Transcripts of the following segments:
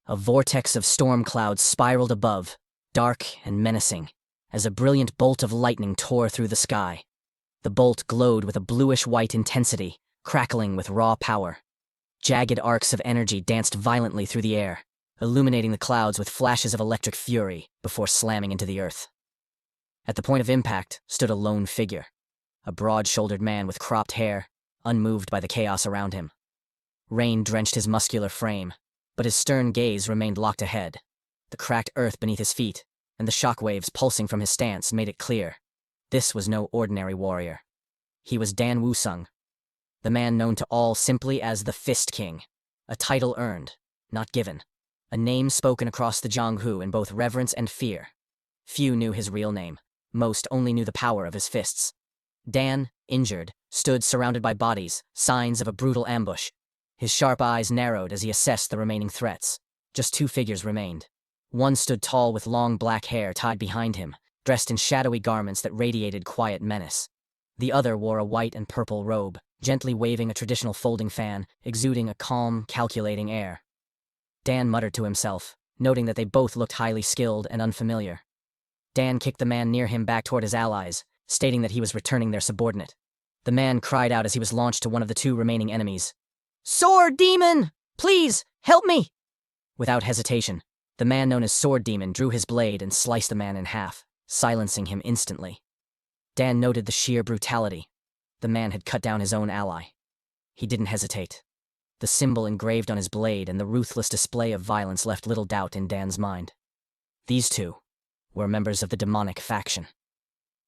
A vortex of storm clouds spiraled above, dark and menacing, as a brilliant bolt of lightning tore through the sky. The bolt glowed with a bluish-white intensity, crackling with raw power. Jagged arcs of energy danced violently through the air, illuminating the clouds with flashes of electric fury before slamming into the earth. At the point of impact stood a lone figure, a broad-shouldered man with cropped hair, unmoved by the chaos around him. Rain drenched his muscular frame, but his stern gaze remained locked ahead. The cracked earth beneath his feet and the shockwaves pulsing from his stance made it clear. This was no ordinary warrior. He was Dan Wusung, the man known to all simply as the Fist King, a title earned, not given, a name spoken across the Jianghu in both reverence and fear. Few knew his real name, most only knew the power of his fists. Dan, injured, stood surrounded by bodies, signs of a brutal ambush. His sharp eyes narrowed as he assessed the remaining threats. Just two figures remained. One stood tall with long black hair tied behind him, dressed in shadowy garments that radiated quiet menace. The other wore a white and purple robe, gently waving a traditional folding fan, exuding a calm, calculating air. Dan muttered to himself, noting that they both looked highly skilled and unfamiliar. Dan kicked the man near him back toward his allies, stating that he was returning their subordinate. The man cried out as he was launched to one of the two remaining enemies. "Sword Demon! Please, help me!" Without hesitation, the man known as Sword Demon drew his blade and sliced the man in half, silencing him instantly. Dan noted the sheer brutality. The man had cut down his own ally. He didn't hesitate. The symbol engraved on his blade and the ruthless display of violence left little doubt in Dan's mind. These two were members of the demonic faction.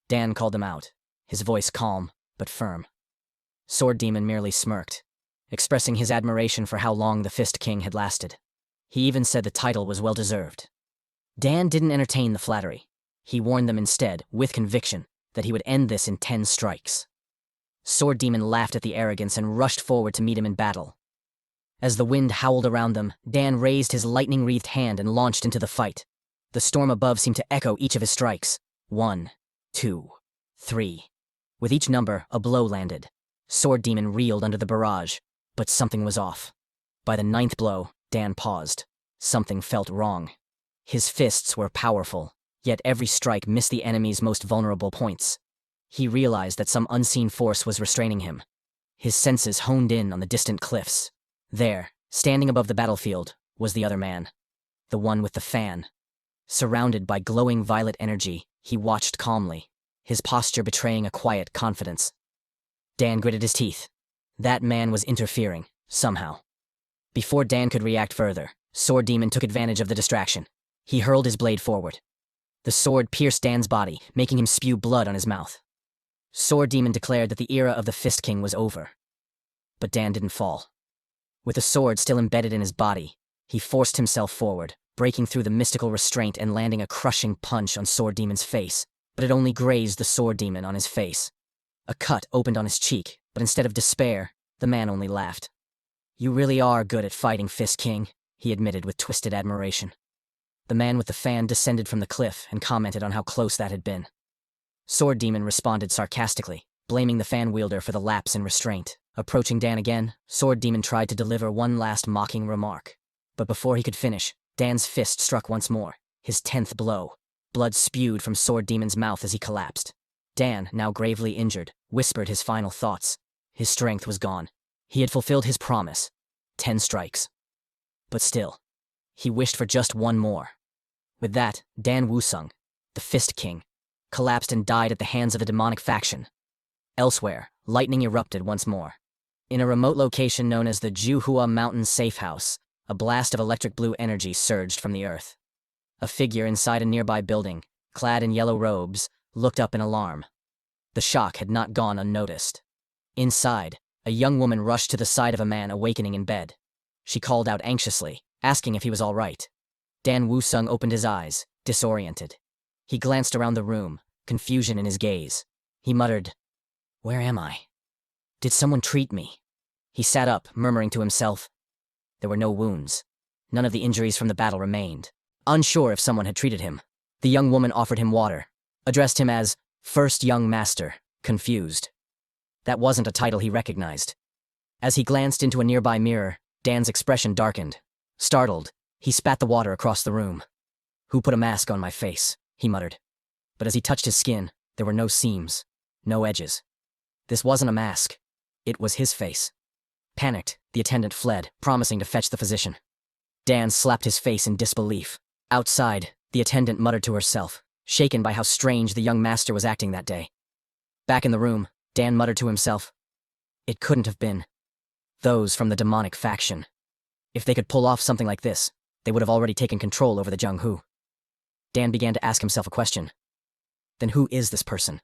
Dan called them out, his voice calm but firm. Sword Demon merely smirked, expressing his admiration for how long the Fist King had lasted. He even said the title was well-deserved. Dan didn't entertain the flattery. He warned them instead, with conviction, that he would end this in 10 strikes. Sword Demon laughed at the arrogance and rushed forward to meet him in battle. As the wind howled around them, Dan raised his lightning-wreathed hand and launched into the fight. The storm above seemed to echo each of his strikes. 1, 2, 3. With each number, a blow landed. Sword Demon reeled under the barrage, but something was off. By the 9th blow, Dan paused. Something felt wrong. His fists were powerful, yet every strike missed the enemy's most vulnerable points. He realized that some unseen force was restraining him. His senses honed in on the distant cliffs. There, standing above the battlefield, was the other man. The one with the fan. Surrounded by glowing violet energy, he watched calmly, his posture betraying a quiet confidence. Dan gritted his teeth. That man was interfering, somehow. Before Dan could react further, Sword Demon took advantage of the distraction. He hurled his blade forward. The sword pierced Dan's body, making him spew blood on his mouth. Sword Demon declared that the era of the Fist King was over. But Dan didn't fall. With the sword still embedded in his body, he forced himself forward, breaking through the mystical restraint and landing a crushing punch on Sword Demon's face, but it only grazed the Sword Demon on his face. A cut opened on his cheek, but instead of despair, the man only laughed. "You really are good at fighting, Fist King," he admitted with twisted admiration. The man with the fan descended from the cliff and commented on how close that had been. Sword Demon responded sarcastically, blaming the fan wielder for the lapse in restraint. Approaching Dan again, Sword Demon tried to deliver one last mocking remark. But before he could finish, Dan's fist struck once more, his 10th blow. Blood spewed from Sword Demon's mouth as he collapsed. Dan, now gravely injured, whispered his final thoughts. His strength was gone. He had fulfilled his promise. 10 strikes. But still, he wished for just one more. With that, Dan Wusung, the Fist King, collapsed and died at the hands of a demonic faction. Elsewhere, lightning erupted once more. In a remote location known as the Juhua Mountain Safe House, a blast of electric blue energy surged from the earth. A figure inside a nearby building, clad in yellow robes, looked up in alarm. The shock had not gone unnoticed. Inside, a young woman rushed to the side of a man awakening in bed. She called out anxiously, asking if he was all right. Dan Wusung opened his eyes, disoriented. He glanced around the room, confusion in his gaze. He muttered, "Where am I? Did someone treat me?" He sat up, murmuring to himself. There were no wounds. None of the injuries from the battle remained. Unsure if someone had treated him, the young woman offered him water, addressed him as First Young Master, confused. That wasn't a title he recognized. As he glanced into a nearby mirror, Dan's expression darkened. Startled, He spat the water across the room. "Who put a mask on my face?" he muttered. But as he touched his skin, there were no seams, no edges. This wasn't a mask. It was his face. Panicked, the attendant fled, promising to fetch the physician. Dan slapped his face in disbelief. Outside, the attendant muttered to herself, shaken by how strange the young master was acting that day. Back in the room, Dan muttered to himself, "It couldn't have been those from the demonic faction. If they could pull off something like this, they would have already taken control over the Jung-Hu." Dan began to ask himself a question. Then who is this person?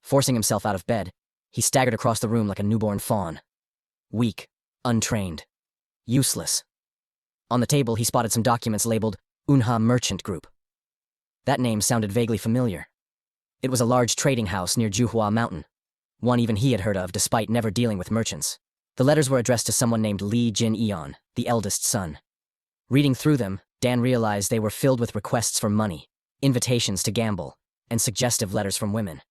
Forcing himself out of bed, he staggered across the room like a newborn fawn. Weak, untrained, useless. On the table, he spotted some documents labeled Unha Merchant Group. That name sounded vaguely familiar. It was a large trading house near Juhua Mountain, one even he had heard of despite never dealing with merchants. The letters were addressed to someone named Lee Jin-eon, the eldest son. Reading through them, Dan realized they were filled with requests for money, invitations to gamble, and suggestive letters from women.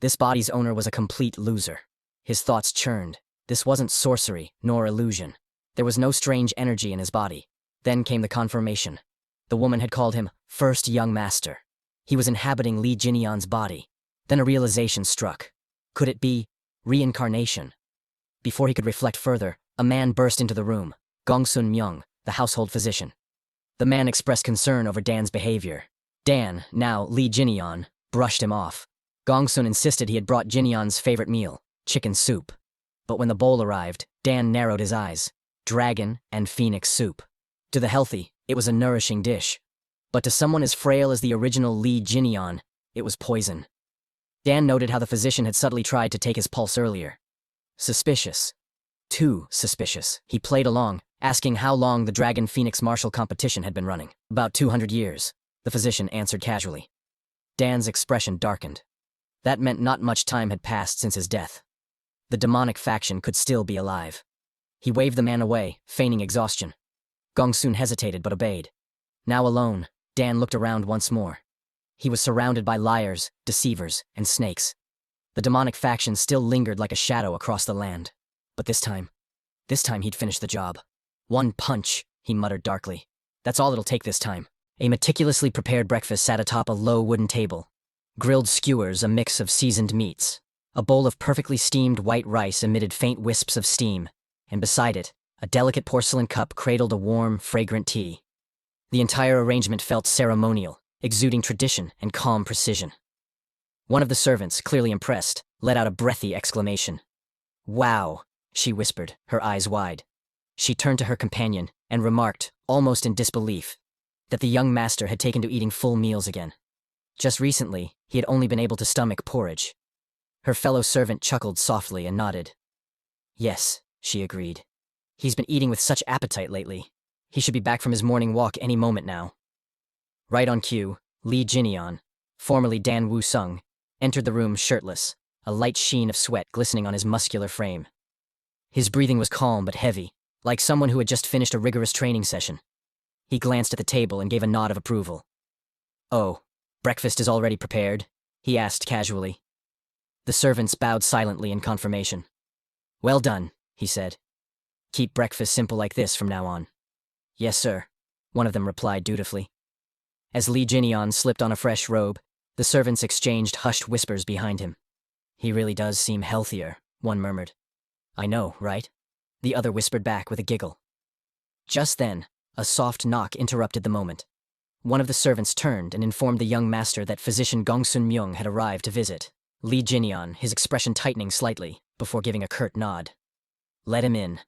This body's owner was a complete loser. His thoughts churned. This wasn't sorcery, nor illusion. There was no strange energy in his body. Then came the confirmation. The woman had called him First Young Master. He was inhabiting Lee Jin-eon's body. Then a realization struck. Could it be reincarnation? Before he could reflect further, a man burst into the room, Gongsun Myung, the household physician. The man expressed concern over Dan's behavior. Dan, now Lee Jin-eon, brushed him off. Gongsun insisted he had brought Jin-eon's favorite meal, chicken soup. But when the bowl arrived, Dan narrowed his eyes. Dragon and phoenix soup. To the healthy, it was a nourishing dish. But to someone as frail as the original Lee Jin-eon, it was poison. Dan noted how the physician had subtly tried to take his pulse earlier. Suspicious. Too suspicious. He played along, asking how long the Dragon Phoenix martial competition had been running. "About 200 years, the physician answered casually. Dan's expression darkened. That meant not much time had passed since his death. The demonic faction could still be alive. He waved the man away, feigning exhaustion. Gongsun hesitated but obeyed. Now alone, Dan looked around once more. He was surrounded by liars, deceivers, and snakes. The demonic faction still lingered like a shadow across the land. But this time he'd finish the job. "One punch," he muttered darkly. "That's all it'll take this time." A meticulously prepared breakfast sat atop a low wooden table. Grilled skewers, a mix of seasoned meats. A bowl of perfectly steamed white rice emitted faint wisps of steam, and beside it, a delicate porcelain cup cradled a warm, fragrant tea. The entire arrangement felt ceremonial, exuding tradition and calm precision. One of the servants, clearly impressed, let out a breathy exclamation. "Wow," she whispered, her eyes wide. She turned to her companion and remarked, almost in disbelief, that the young master had taken to eating full meals again. Just recently, he had only been able to stomach porridge. Her fellow servant chuckled softly and nodded. "Yes," she agreed. "He's been eating with such appetite lately. He should be back from his morning walk any moment now." Right on cue, Lee Jin-eon, formerly Dan Woo-sung, entered the room shirtless, a light sheen of sweat glistening on his muscular frame. His breathing was calm but heavy, like someone who had just finished a rigorous training session. He glanced at the table and gave a nod of approval. "Oh, breakfast is already prepared?" he asked casually. The servants bowed silently in confirmation. "Well done," he said. "Keep breakfast simple like this from now on." "Yes, sir," one of them replied dutifully. As Lee Jin-eon slipped on a fresh robe, the servants exchanged hushed whispers behind him. "He really does seem healthier," one murmured. "I know, right?" the other whispered back with a giggle. Just then, a soft knock interrupted the moment. One of the servants turned and informed the young master that physician Gongsun Myung had arrived to visit. Lee Jin-eon, his expression tightening slightly, before giving a curt nod. "Let him in."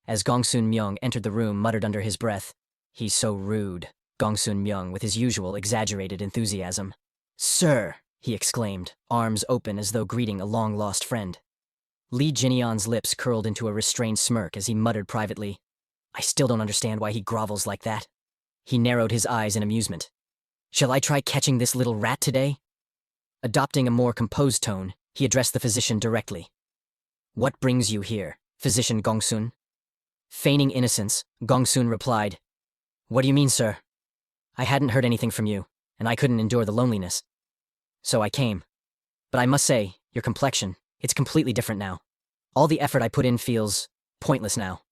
As Gongsun Myung entered the room, muttered under his breath, "He's so rude," Gongsun Myung with his usual exaggerated enthusiasm. "Sir!" he exclaimed, arms open as though greeting a long-lost friend. Lee Jin-eon's lips curled into a restrained smirk as he muttered privately, "I still don't understand why he grovels like that." He narrowed his eyes in amusement. "Shall I try catching this little rat today?" Adopting a more composed tone, he addressed the physician directly. "What brings you here, Physician Gongsun?" Feigning innocence, Gongsun replied, "What do you mean, sir? I hadn't heard anything from you, and I couldn't endure the loneliness. So I came. But I must say, your complexion, it's completely different now. All the effort I put in feels pointless now."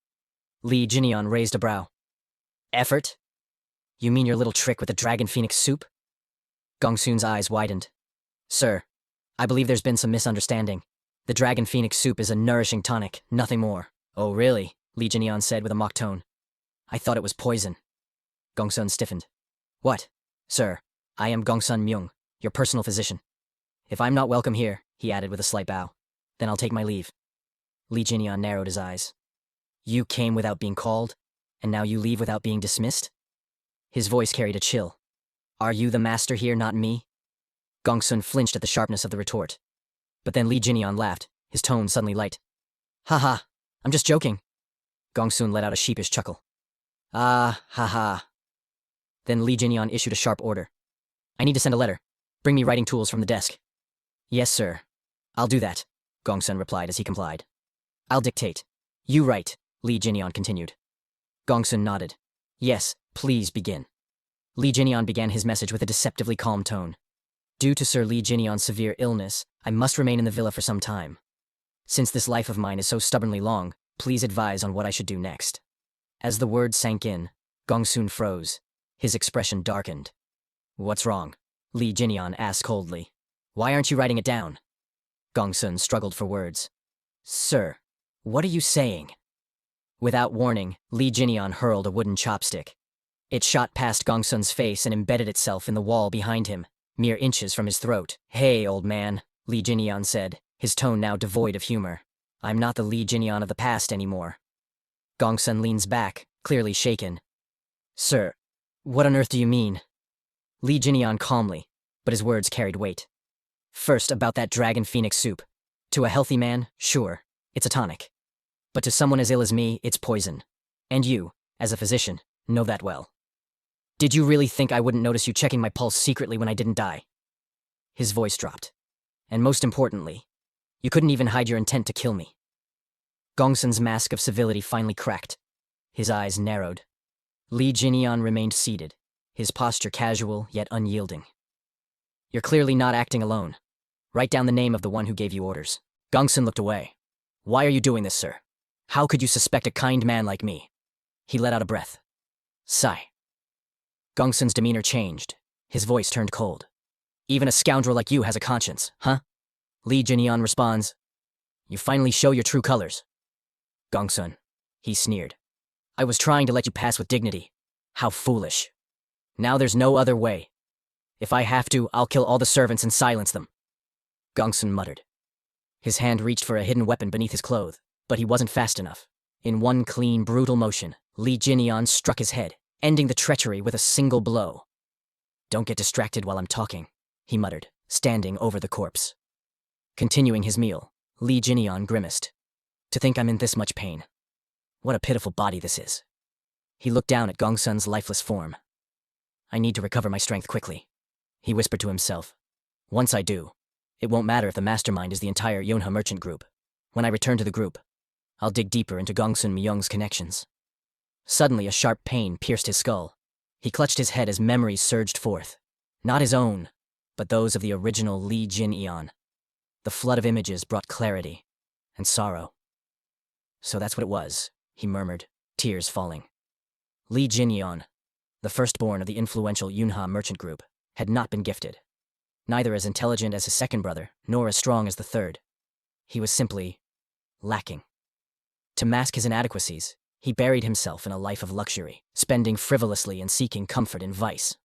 Lee Jin-eon raised a brow. Effort? You mean your little trick with the dragon phoenix soup? Gongsun's eyes widened. Sir, I believe there's been some misunderstanding. The dragon phoenix soup is a nourishing tonic, nothing more. Oh really? Li Jinian said with a mock tone. I thought it was poison. Gongsun stiffened. What? Sir, I am Gongsun Myung, your personal physician. If I'm not welcome here, he added with a slight bow, then I'll take my leave. Li Jinian narrowed his eyes. You came without being called, and now you leave without being dismissed? His voice carried a chill. Are you the master here, not me? Gongsun flinched at the sharpness of the retort. But then Li Jinian laughed, his tone suddenly light. Ha, I'm just joking. Gongsun let out a sheepish chuckle. Ah, ha. Then Li Jinian issued a sharp order. I need to send a letter. Bring me writing tools from the desk. Yes, sir. I'll do that, Gongsun replied as he complied. I'll dictate. You write, Li Jinian continued. Gongsun nodded. Yes, please begin. Li Jinian began his message with a deceptively calm tone. Due to Sir Li Jinian's severe illness, I must remain in the villa for some time. Since this life of mine is so stubbornly long, please advise on what I should do next. As the words sank in, Gongsun froze. His expression darkened. What's wrong? Li Jinian asked coldly. Why aren't you writing it down? Gongsun struggled for words. Sir, what are you saying? Without warning, Li Jinian hurled a wooden chopstick. It shot past Gongsun's face and embedded itself in the wall behind him, mere inches from his throat. Hey, old man, Li Jinian said, his tone now devoid of humor. I'm not the Li Jinian of the past anymore. Gongsun leans back, clearly shaken. Sir, what on earth do you mean? Li Jinian calmly, but his words carried weight. First, about that dragon phoenix soup. To a healthy man, sure, it's a tonic. But to someone as ill as me, it's poison. And you, as a physician, know that well. Did you really think I wouldn't notice you checking my pulse secretly when I didn't die? His voice dropped. And most importantly, you couldn't even hide your intent to kill me. Gongsun's mask of civility finally cracked. His eyes narrowed. Li Jinian remained seated, his posture casual yet unyielding. You're clearly not acting alone. Write down the name of the one who gave you orders. Gongsun looked away. Why are you doing this, sir? How could you suspect a kind man like me? He let out a breath. Sigh. Gongsun's demeanor changed. His voice turned cold. Even a scoundrel like you has a conscience, huh? Li Jinian responds. You finally show your true colors. Gongsun. He sneered. I was trying to let you pass with dignity. How foolish. Now there's no other way. If I have to, I'll kill all the servants and silence them. Gongsun muttered. His hand reached for a hidden weapon beneath his cloth, but he wasn't fast enough. In one clean, brutal motion, Li Jinian struck his head, ending the treachery with a single blow. Don't get distracted while I'm talking, he muttered, standing over the corpse. Continuing his meal, Li Jinian grimaced. To think I'm in this much pain. What a pitiful body this is. He looked down at Gongsun's lifeless form. I need to recover my strength quickly, he whispered to himself. Once I do, it won't matter if the mastermind is the entire Yonha merchant group. When I return to the group, I'll dig deeper into Gongsun Myung's connections. Suddenly, a sharp pain pierced his skull. He clutched his head as memories surged forth. Not his own, but those of the original Li Jinian. The flood of images brought clarity and sorrow. So that's what it was, he murmured, tears falling. Li Jinian, the firstborn of the influential Yunha merchant group, had not been gifted. Neither as intelligent as his second brother, nor as strong as the third. He was simply lacking. To mask his inadequacies, he buried himself in a life of luxury, spending frivolously and seeking comfort in vice.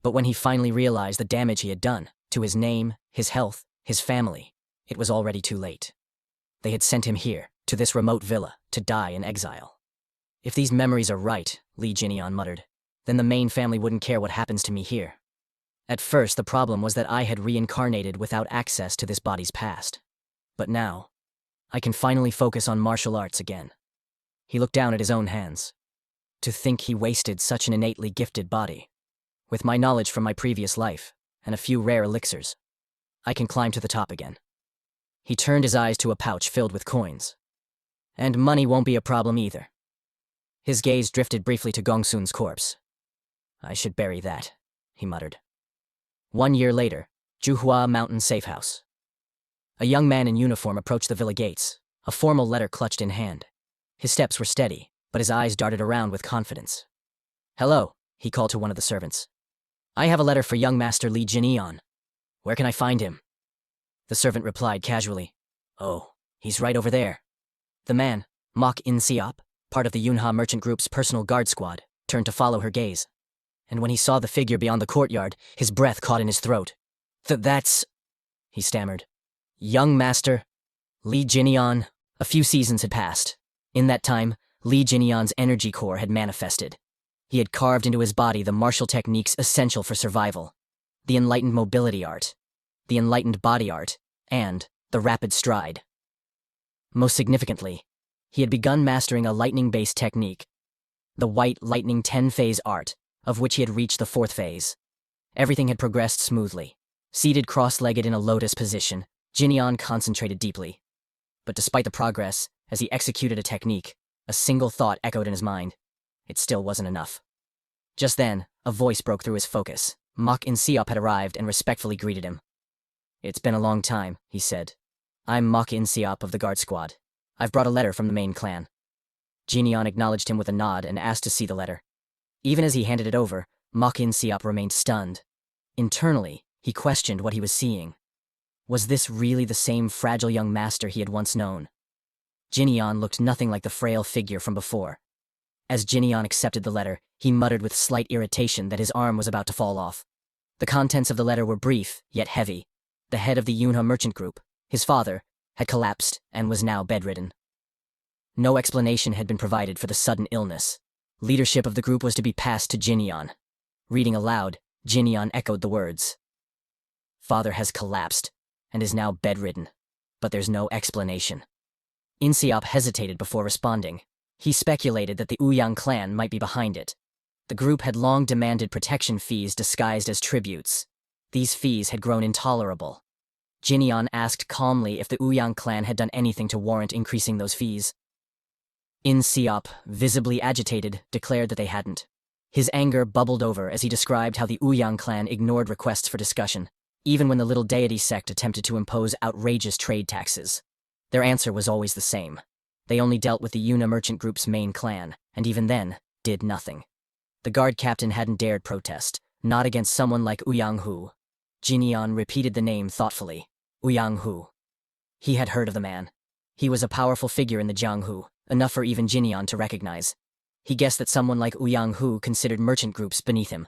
But when he finally realized the damage he had done to his name, his health, his family, it was already too late. They had sent him here, to this remote villa, to die in exile. If these memories are right, Li Jinian muttered, then the main family wouldn't care what happens to me here. At first, the problem was that I had reincarnated without access to this body's past. But now, I can finally focus on martial arts again. He looked down at his own hands. To think he wasted such an innately gifted body. With my knowledge from my previous life, and a few rare elixirs, I can climb to the top again. He turned his eyes to a pouch filled with coins. And money won't be a problem either. His gaze drifted briefly to Gongsun's corpse. I should bury that, he muttered. 1 year later, Juhua Mountain Safe House. A young man in uniform approached the villa gates, a formal letter clutched in hand. His steps were steady, but his eyes darted around with confidence. Hello, he called to one of the servants. I have a letter for young Master Lee Jineon. Where can I find him? The servant replied casually. Oh, he's right over there. The man, Mok In Siop, part of the Yunha merchant group's personal guard squad, turned to follow her gaze. And when he saw the figure beyond the courtyard, his breath caught in his throat. That's... he stammered. Young Master Lee Jineon. A few seasons had passed. In that time, Lee Jineon's energy core had manifested. He had carved into his body the martial techniques essential for survival. The enlightened mobility art, the enlightened body art, and the rapid stride. Most significantly, he had begun mastering a lightning-based technique, the White Lightning 10-phase art, of which he had reached the 4th phase. Everything had progressed smoothly. Seated cross-legged in a lotus position, Jineon concentrated deeply. But despite the progress, as he executed a technique, a single thought echoed in his mind. It still wasn't enough. Just then, a voice broke through his focus. Mok In Siop had arrived and respectfully greeted him. It's been a long time, he said. I'm Mok In Siop of the guard squad. I've brought a letter from the main clan. Jineon acknowledged him with a nod and asked to see the letter. Even as he handed it over, Mok In Siop remained stunned. Internally, he questioned what he was seeing. Was this really the same fragile young master he had once known? Jineon looked nothing like the frail figure from before. As Jineon accepted the letter, he muttered with slight irritation that his arm was about to fall off. The contents of the letter were brief, yet heavy. The head of the Yunha merchant group, his father, had collapsed and was now bedridden. No explanation had been provided for the sudden illness. Leadership of the group was to be passed to Jineon. Reading aloud, Jineon echoed the words. Father has collapsed and is now bedridden, but there's no explanation. In Siop hesitated before responding. He speculated that the Ouyang clan might be behind it. The group had long demanded protection fees disguised as tributes. These fees had grown intolerable. Jineon asked calmly if the Ouyang clan had done anything to warrant increasing those fees. In Siop, visibly agitated, declared that they hadn't. His anger bubbled over as he described how the Ouyang clan ignored requests for discussion, even when the little deity sect attempted to impose outrageous trade taxes. Their answer was always the same. They only dealt with the Yuna merchant group's main clan, and even then, did nothing. The guard captain hadn't dared protest, not against someone like Ouyang Hu. Jineon repeated the name thoughtfully. Ouyang Hu. He had heard of the man. He was a powerful figure in the Jianghu, enough for even Jineon to recognize. He guessed that someone like Ouyang Hu considered merchant groups beneath him.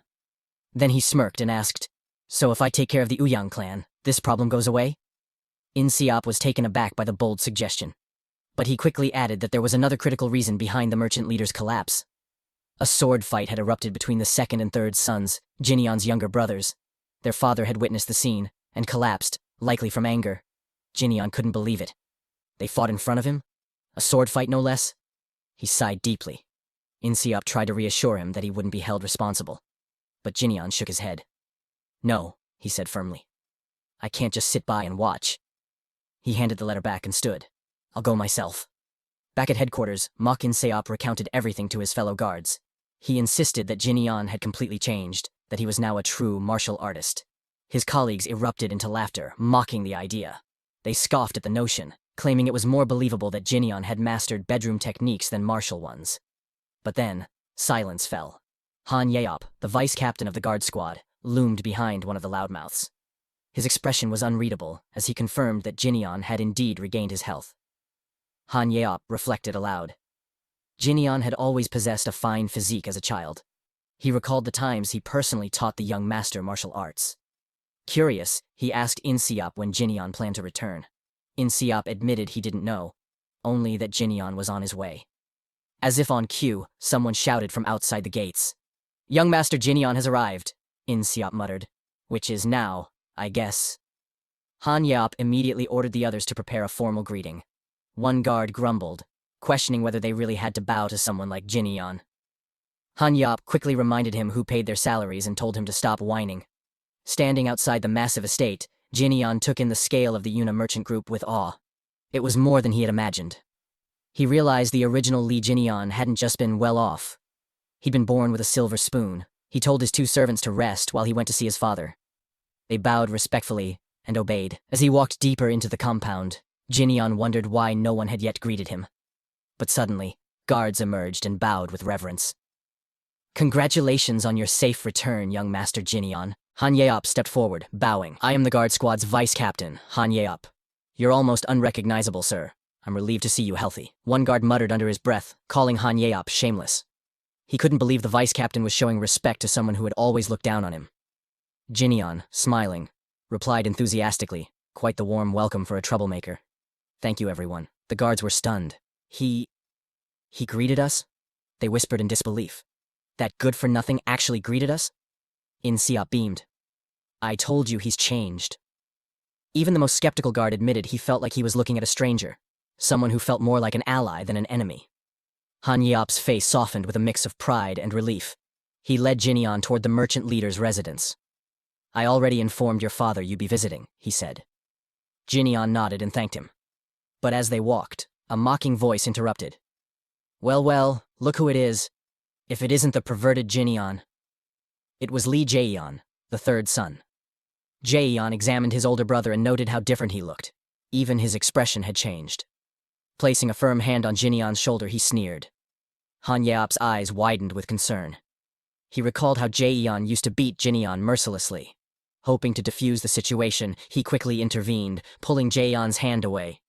Then he smirked and asked, So if I take care of the Ouyang clan, this problem goes away? In Siop was taken aback by the bold suggestion. But he quickly added that there was another critical reason behind the merchant leader's collapse. A sword fight had erupted between the 2nd and 3rd sons, Jineon's younger brothers. Their father had witnessed the scene, and collapsed, likely from anger. Jineon couldn't believe it. They fought in front of him? A sword fight, no less? He sighed deeply. In Siop tried to reassure him that he wouldn't be held responsible. But Jineon shook his head. No, he said firmly. I can't just sit by and watch. He handed the letter back and stood. I'll go myself. Back at headquarters, Mok In Siop recounted everything to his fellow guards. He insisted that Jineon had completely changed, that he was now a true martial artist. His colleagues erupted into laughter, mocking the idea. They scoffed at the notion, claiming it was more believable that Jineon had mastered bedroom techniques than martial ones. But then, silence fell. Han Yeop, the vice captain of the guard squad, loomed behind one of the loudmouths. His expression was unreadable, as he confirmed that Jineon had indeed regained his health. Han Yeop reflected aloud. Jineon had always possessed a fine physique as a child. He recalled the times he personally taught the young master martial arts. Curious, he asked In Siop when Jineon planned to return. In Siop admitted he didn't know, only that Jineon was on his way. As if on cue, someone shouted from outside the gates. Young Master Jineon has arrived, In Siop muttered. Which is now, I guess. Han Yeop immediately ordered the others to prepare a formal greeting. One guard grumbled, questioning whether they really had to bow to someone like Jineon. Han Yeop quickly reminded him who paid their salaries and told him to stop whining. Standing outside the massive estate, Jineon took in the scale of the Yuna merchant group with awe. It was more than he had imagined. He realized the original Lee Jineon hadn't just been well off. He'd been born with a silver spoon. He told his 2 servants to rest while he went to see his father. They bowed respectfully and obeyed. As he walked deeper into the compound, Jineon wondered why no one had yet greeted him. But suddenly, guards emerged and bowed with reverence. Congratulations on your safe return, young Master Jinyon. Han Yeop stepped forward, bowing. I am the guard squad's vice captain, Han Yeop. You're almost unrecognizable, sir. I'm relieved to see you healthy. One guard muttered under his breath, calling Han Yeop shameless. He couldn't believe the vice captain was showing respect to someone who had always looked down on him. Jinyon, smiling, replied enthusiastically, quite the warm welcome for a troublemaker. Thank you, everyone. The guards were stunned. He greeted us? They whispered in disbelief. That good-for-nothing actually greeted us? In Siop beamed. I told you he's changed. Even the most skeptical guard admitted he felt like he was looking at a stranger, someone who felt more like an ally than an enemy. Han Yeop's face softened with a mix of pride and relief. He led Jinyon toward the merchant leader's residence. I already informed your father you'd be visiting, he said. Jinyon nodded and thanked him. But as they walked, a mocking voice interrupted. Well, look who it is. If it isn't the perverted Jinyon. It was Lee Jaeyeon, the third son. Jaeyeon examined his older brother and noted how different he looked. Even his expression had changed. Placing a firm hand on Jinyon's shoulder, he sneered. Han Yeop's eyes widened with concern. He recalled how Jaeyeon used to beat Jinyon mercilessly. Hoping to defuse the situation, he quickly intervened, pulling Jaeyeon's hand away.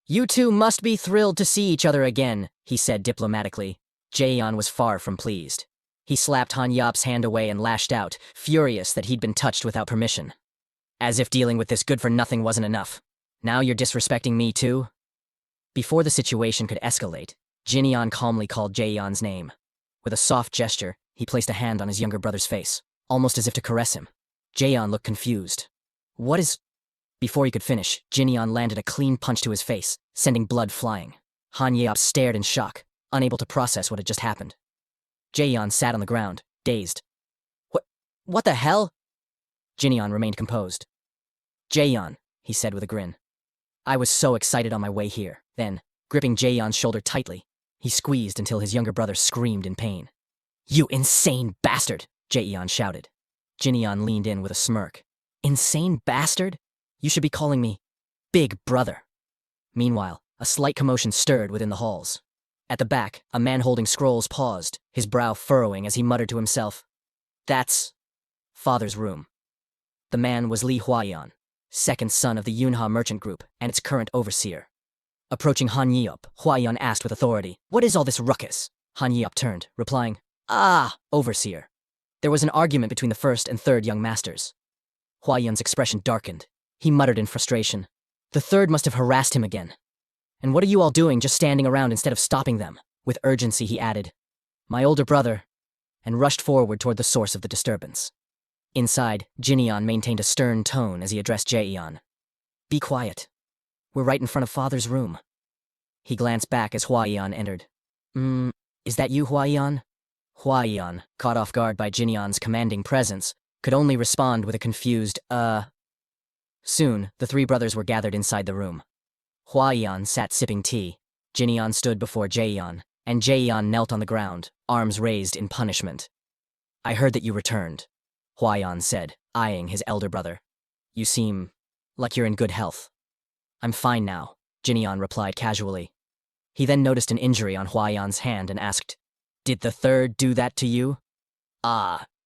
You two must be thrilled to see each other again, he said diplomatically. Jaeyeon was far from pleased. He slapped Han Yeop's hand away and lashed out, furious that he'd been touched without permission. As if dealing with this good-for-nothing wasn't enough. Now you're disrespecting me too? Before the situation could escalate, Jinyon calmly called Jaeyeon's name. With a soft gesture, he placed a hand on his younger brother's face, almost as if to caress him. Jaeyeon looked confused. What is... Before he could finish, Jinyon landed a clean punch to his face, sending blood flying. Han Yeop stared in shock, unable to process what had just happened. Jaeyeon sat on the ground, dazed. What the hell? Jinyon remained composed. Jaeyeon, he said with a grin. I was so excited on my way here. Then, gripping Jaeyeon's shoulder tightly, he squeezed until his younger brother screamed in pain. You insane bastard, Jaeyeon shouted. Jinyon leaned in with a smirk. Insane bastard? You should be calling me Big Brother. Meanwhile, a slight commotion stirred within the halls. At the back, a man holding scrolls paused, his brow furrowing as he muttered to himself. That's Father's room. The man was Lee Hwayeon, second son of the Yunha merchant group and its current overseer. Approaching Han Yeop, Hwayeon asked with authority, What is all this ruckus? Han Yeop turned, replying, Overseer. There was an argument between the first and third young masters. Hwayeon's expression darkened. He muttered in frustration. The third must have harassed him again. And what are you all doing just standing around instead of stopping them? With urgency, he added, My older brother, and rushed forward toward the source of the disturbance. Inside, Jinyon maintained a stern tone as he addressed Jaeyeon. Be quiet. We're right in front of Father's room. He glanced back as Hwayeon entered. Is that you, Hwayeon? Hwayeon, caught off guard by Jinyon's commanding presence, could only respond with a confused, Soon, the three brothers were gathered inside the room. Hwayeon sat sipping tea, Jinyon stood before Jaeyeon, and Jaeyeon knelt on the ground, arms raised in punishment. I heard that you returned, Hwayeon said, eyeing his elder brother. You seem like you're in good health. I'm fine now, Jinyon replied casually. He then noticed an injury on Hwayeon's hand and asked, Did the third do that to you?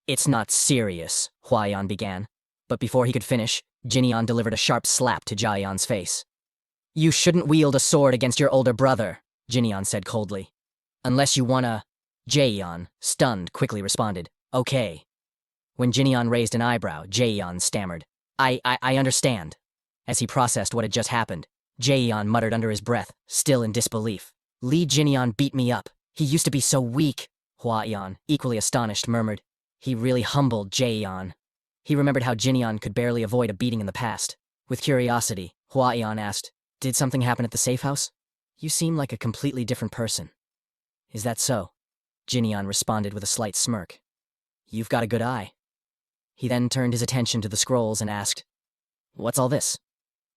It's not serious, Hwayeon began. But before he could finish, Jinyon delivered a sharp slap to Jaeyeon's face. You shouldn't wield a sword against your older brother, Jinyon said coldly. Unless you wanna... Jaeyeon, stunned, quickly responded, Okay. When Jinyon raised an eyebrow, Jaeyeon stammered, I understand. As he processed what had just happened, Jaeyeon muttered under his breath, still in disbelief. Lee Jinyon beat me up. He used to be so weak. Hwayeon, equally astonished, murmured. He really humbled Jaeyeon. He remembered how Jinyon could barely avoid a beating in the past. With curiosity, Hwayeon asked, Did something happen at the safe house? You seem like a completely different person. Is that so? Jinyon responded with a slight smirk. You've got a good eye. He then turned his attention to the scrolls and asked, What's all this?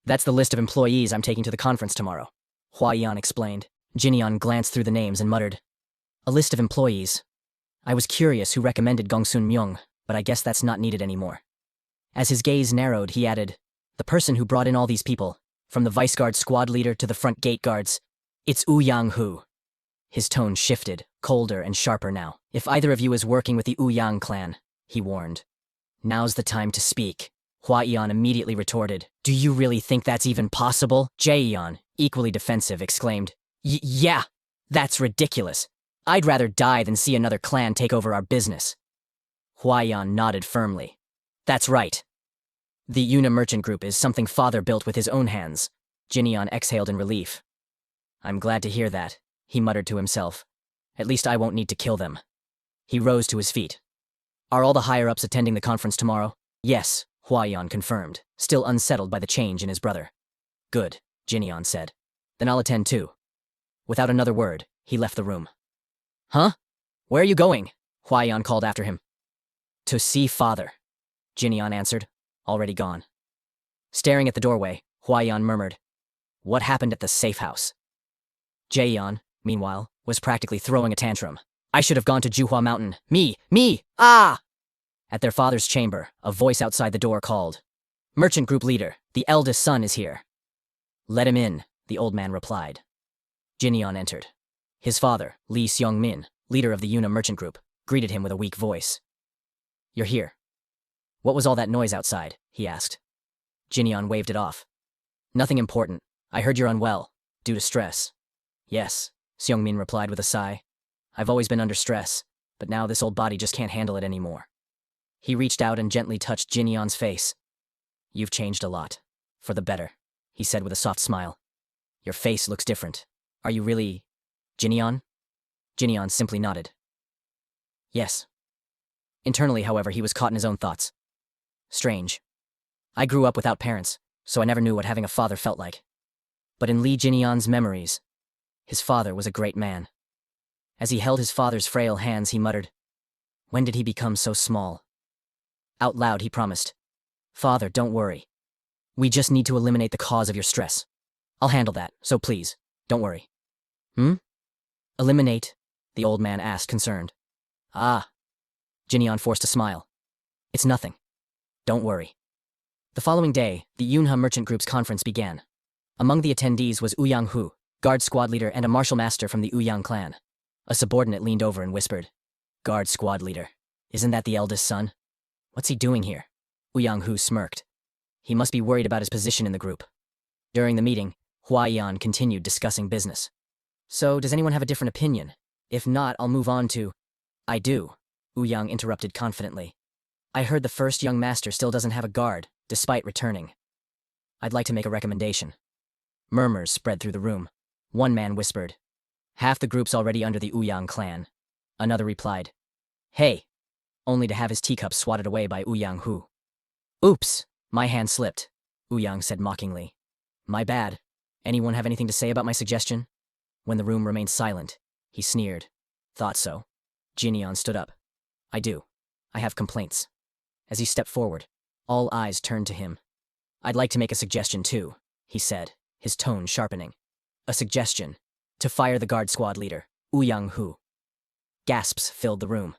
That's the list of employees I'm taking to the conference tomorrow, Hwayeon explained. Jinyon glanced through the names and muttered, A list of employees. I was curious who recommended Gongsun Myung, but I guess that's not needed anymore. As his gaze narrowed, he added, The person who brought in all these people, from the vice guard squad leader to the front gate guards, it's Yang Hu. His tone shifted, colder and sharper now. If either of you is working with the Ouyang clan, he warned. Now's the time to speak. Hua Yan immediately retorted. Do you really think that's even possible? Jaeyeon, equally defensive, exclaimed. Yeah, that's ridiculous. I'd rather die than see another clan take over our business. Hua Yan nodded firmly. That's right. The Yuna merchant group is something father built with his own hands. Jinyeon exhaled in relief. I'm glad to hear that, he muttered to himself. At least I won't need to kill them. He rose to his feet. Are all the higher-ups attending the conference tomorrow? Yes, Hua Yan confirmed, still unsettled by the change in his brother. Good, Jinyeon said. Then I'll attend too. Without another word, he left the room. Huh? Where are you going? Hua Yan called after him. To see father, Jinyeon answered, already gone. Staring at the doorway, Hua Yan murmured, What happened at the safe house? Jaeyeon, meanwhile, was practically throwing a tantrum. I should have gone to Juhua Mountain. Me! Ah! At their father's chamber, a voice outside the door called. Merchant group leader, the eldest son is here. Let him in, the old man replied. Jinyeon entered. His father, Lee Seong-min, leader of the Yuna merchant group, greeted him with a weak voice. You're here. What was all that noise outside? He asked. Jinyeon waved it off. Nothing important. I heard you're unwell, due to stress. Yes, Seong-min replied with a sigh. I've always been under stress, but now this old body just can't handle it anymore. He reached out and gently touched Jinyeon's face. You've changed a lot. For the better, he said with a soft smile. Your face looks different. Are you really... Jinyeon? Jinyeon simply nodded. Yes. Internally, however, he was caught in his own thoughts. Strange. I grew up without parents, so I never knew what having a father felt like. But in Lee Jinyeon's memories, his father was a great man. As he held his father's frail hands, he muttered, When did he become so small? Out loud, he promised, Father, don't worry. We just need to eliminate the cause of your stress. I'll handle that, so please, don't worry. Eliminate? The old man asked, concerned. Ah. Jinyeon forced a smile. It's nothing. Don't worry. The following day, the Yunha Merchant Group's conference began. Among the attendees was Ouyang Hu, guard squad leader and a martial master from the Ouyang clan. A subordinate leaned over and whispered, Guard squad leader. Isn't that the eldest son? What's he doing here? Ouyang Hu smirked. He must be worried about his position in the group. During the meeting, Hua Yan continued discussing business. So, does anyone have a different opinion? If not, I'll move on to... I do, Ouyang interrupted confidently. I heard the first young master still doesn't have a guard, despite returning. I'd like to make a recommendation. Murmurs spread through the room. One man whispered, Half the group's already under the Ouyang clan. Another replied, Hey, only to have his teacup swatted away by Ouyang Hu. Oops, my hand slipped, Ouyang said mockingly. My bad. Anyone have anything to say about my suggestion? When the room remained silent, he sneered. Thought so. Jinyeon stood up. I do. I have complaints. As he stepped forward, all eyes turned to him. I'd like to make a suggestion too, he said, his tone sharpening. A suggestion. To fire the guard squad leader, Ouyang Hu. Gasps filled the room.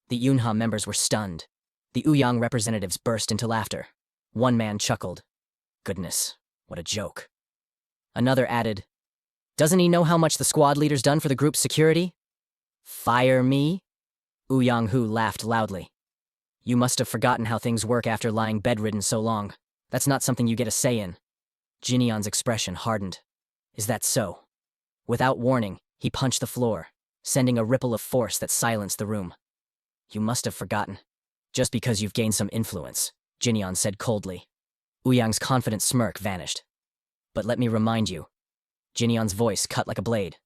The Yunha members were stunned. The Ouyang representatives burst into laughter. One man chuckled. Goodness, what a joke. Another added, Doesn't he know how much the squad leader's done for the group's security? Fire me? Ouyang Hu laughed loudly. You must have forgotten how things work after lying bedridden so long. That's not something you get a say in. Jinyeon's expression hardened. Is that so? Without warning, he punched the floor, sending a ripple of force that silenced the room. You must have forgotten. Just because you've gained some influence, Jinyeon said coldly. Ouyang's confident smirk vanished. But let me remind you. Jinyeon's voice cut like a blade.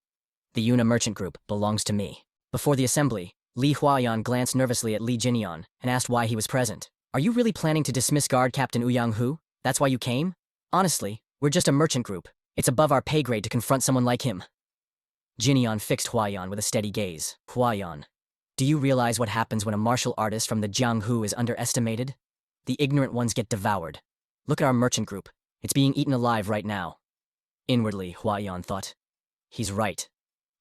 The Yuna merchant group belongs to me. Before the assembly, Lee Huayan glanced nervously at Lee Jinyeon and asked why he was present. Are you really planning to dismiss guard captain Ouyang Hu? That's why you came? Honestly, we're just a merchant group. It's above our pay grade to confront someone like him. Jinyeon fixed Huayan with a steady gaze. Huayan, do you realize what happens when a martial artist from the Jianghu is underestimated? The ignorant ones get devoured. Look at our merchant group. It's being eaten alive right now. Inwardly, Huayan thought. He's right.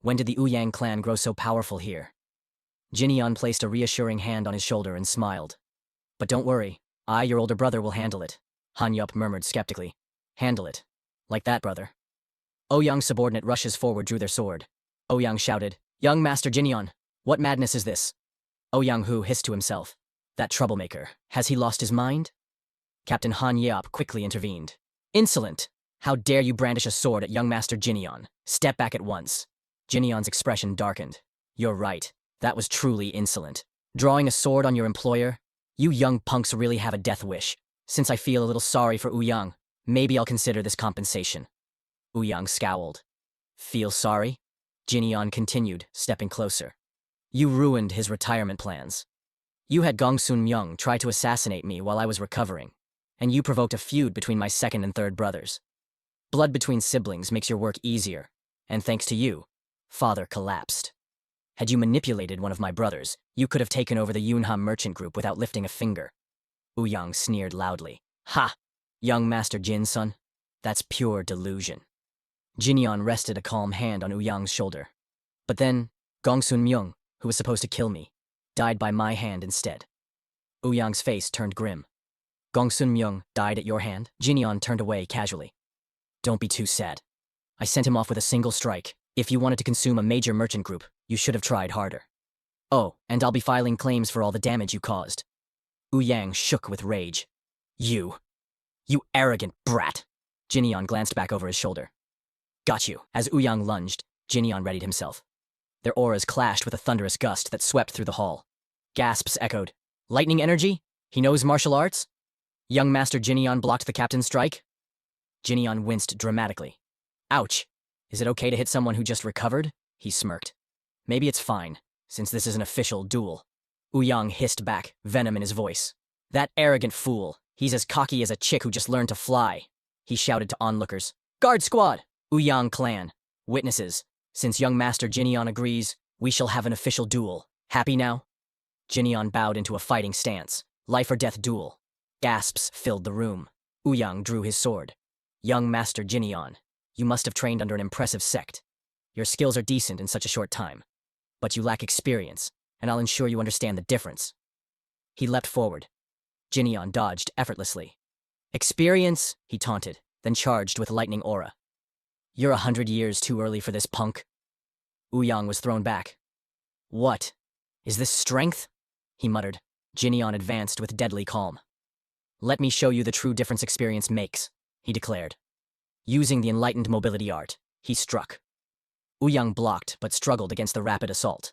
When did the Ouyang clan grow so powerful here? Jinyeon placed a reassuring hand on his shoulder and smiled. But don't worry, I, your older brother, will handle it. Han Yup murmured skeptically. Handle it. Like that, brother. Ouyang's subordinate rushes forward drew their sword. Ouyang shouted. Young Master Jinyon, what madness is this? Ouyang Hu hissed to himself. That troublemaker, has he lost his mind? Captain Han Yeop quickly intervened. Insolent! How dare you brandish a sword at young Master Jinyon? Step back at once. Jinyon's expression darkened. You're right. That was truly insolent. Drawing a sword on your employer? You young punks really have a death wish. Since I feel a little sorry for Ouyang, maybe I'll consider this compensation. Ouyang scowled. Feel sorry? Jinyon continued, stepping closer. You ruined his retirement plans. You had Gongsun Myung try to assassinate me while I was recovering, and you provoked a feud between my second and third brothers. Blood between siblings makes your work easier, and thanks to you, father collapsed. Had you manipulated one of my brothers, you could have taken over the Yunha merchant group without lifting a finger. Ouyang sneered loudly. Ha! Young Master Jin's son? That's pure delusion. Jinyon rested a calm hand on Ouyang's shoulder. But then, Gongsun Myung, who was supposed to kill me, died by my hand instead. Ouyang's face turned grim. Gongsun Myung died at your hand? Jinyon turned away casually. Don't be too sad. I sent him off with a single strike. If you wanted to consume a major merchant group, you should have tried harder. Oh, and I'll be filing claims for all the damage you caused. Ouyang shook with rage. You arrogant brat! Jinyon glanced back over his shoulder. Got you. As Ouyang lunged, Jinyon readied himself. Their auras clashed with a thunderous gust that swept through the hall. Gasps echoed. Lightning energy? He knows martial arts? Young Master Jinyon blocked the captain's strike? Jinyon winced dramatically. Ouch. Is it okay to hit someone who just recovered? He smirked. Maybe it's fine, since this is an official duel. Ouyang hissed back, venom in his voice. That arrogant fool. He's as cocky as a chick who just learned to fly. He shouted to onlookers. Guard squad! Ouyang clan. Witnesses. Since young Master Jinyon agrees, we shall have an official duel. Happy now? Jinyon bowed into a fighting stance. Life or death duel. Gasps filled the room. Ouyang drew his sword. Young Master Jinyon, you must have trained under an impressive sect. Your skills are decent in such a short time. But you lack experience, and I'll ensure you understand the difference. He leapt forward. Jinyon dodged effortlessly. Experience, he taunted, then charged with lightning aura. You're 100 years too early for this, punk. Ouyang was thrown back. What? Is this strength? He muttered. Jinyon advanced with deadly calm. Let me show you the true difference experience makes, he declared. Using the enlightened mobility art, he struck. Ouyang blocked but struggled against the rapid assault.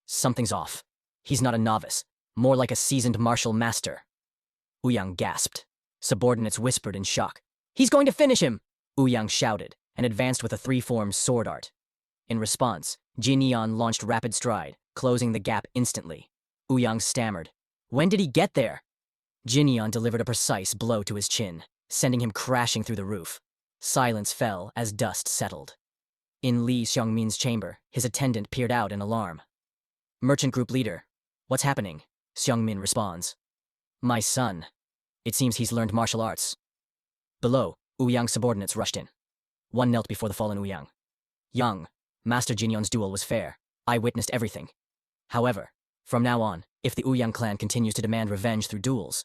Something's off. He's not a novice, more like a seasoned martial master. Ouyang gasped. Subordinates whispered in shock. He's going to finish him! Ouyang shouted and advanced with a three-form sword art. In response, Jinyon launched rapid stride, closing the gap instantly. Ouyang stammered. When did he get there? Jinyon delivered a precise blow to his chin, sending him crashing through the roof. Silence fell as dust settled. In Li Xiongmin's chamber, his attendant peered out in alarm. Merchant group leader. What's happening? Xiongmin responds. My son. It seems he's learned martial arts. Below, Ouyang's subordinates rushed in. One knelt before the fallen Ouyang. Young, Master Jinyon's duel was fair. I witnessed everything. However, from now on, if the Ouyang clan continues to demand revenge through duels,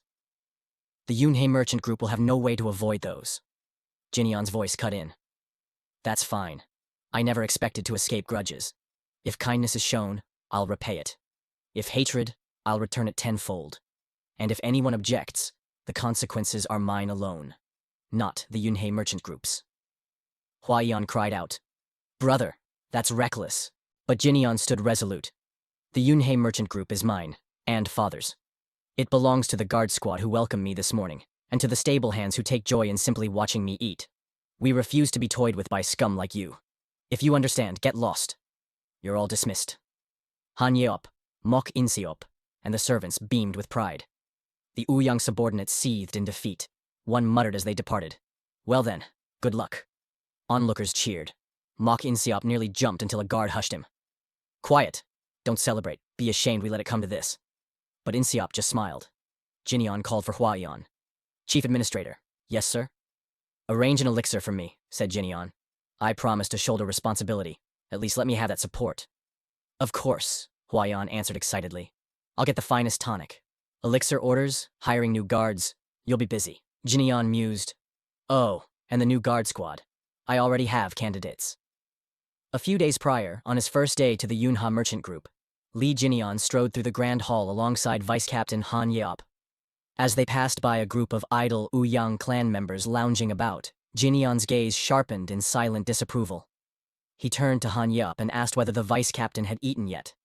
the Yunhei merchant group will have no way to avoid those. Jinyon's voice cut in. That's fine. I never expected to escape grudges. If kindness is shown, I'll repay it. If hatred, I'll return it tenfold. And if anyone objects, the consequences are mine alone, not the Yunhei merchant group's. Huaiyan cried out. Brother, that's reckless. But Jinyon stood resolute. The Yunhei merchant group is mine, and father's. It belongs to the guard squad who welcomed me this morning, and to the stable hands who take joy in simply watching me eat. We refuse to be toyed with by scum like you. If you understand, get lost. You're all dismissed. Han Yeop, Mok Inseop, and the servants beamed with pride. The Ouyang subordinates seethed in defeat. One muttered as they departed. Well then, good luck. Onlookers cheered. Mok Inseop nearly jumped until a guard hushed him. Quiet. Don't celebrate. Be ashamed we let it come to this. But Inseop just smiled. Jinyon called for Huaiyan. Chief Administrator. Yes, sir? Arrange an elixir for me, said Jinyon. I promise to shoulder responsibility. At least let me have that support. Of course, Huaiyan answered excitedly. I'll get the finest tonic. Elixir orders, hiring new guards. You'll be busy. Jinyon mused. Oh, and the new guard squad. I already have candidates. A few days prior, on his first day to the Yunha merchant group, Li Jinian strode through the grand hall alongside Vice Captain Han Yeop. As they passed by a group of idle Ouyang clan members lounging about, Jinian's gaze sharpened in silent disapproval. He turned to Han Yeop and asked whether the vice captain had eaten yet.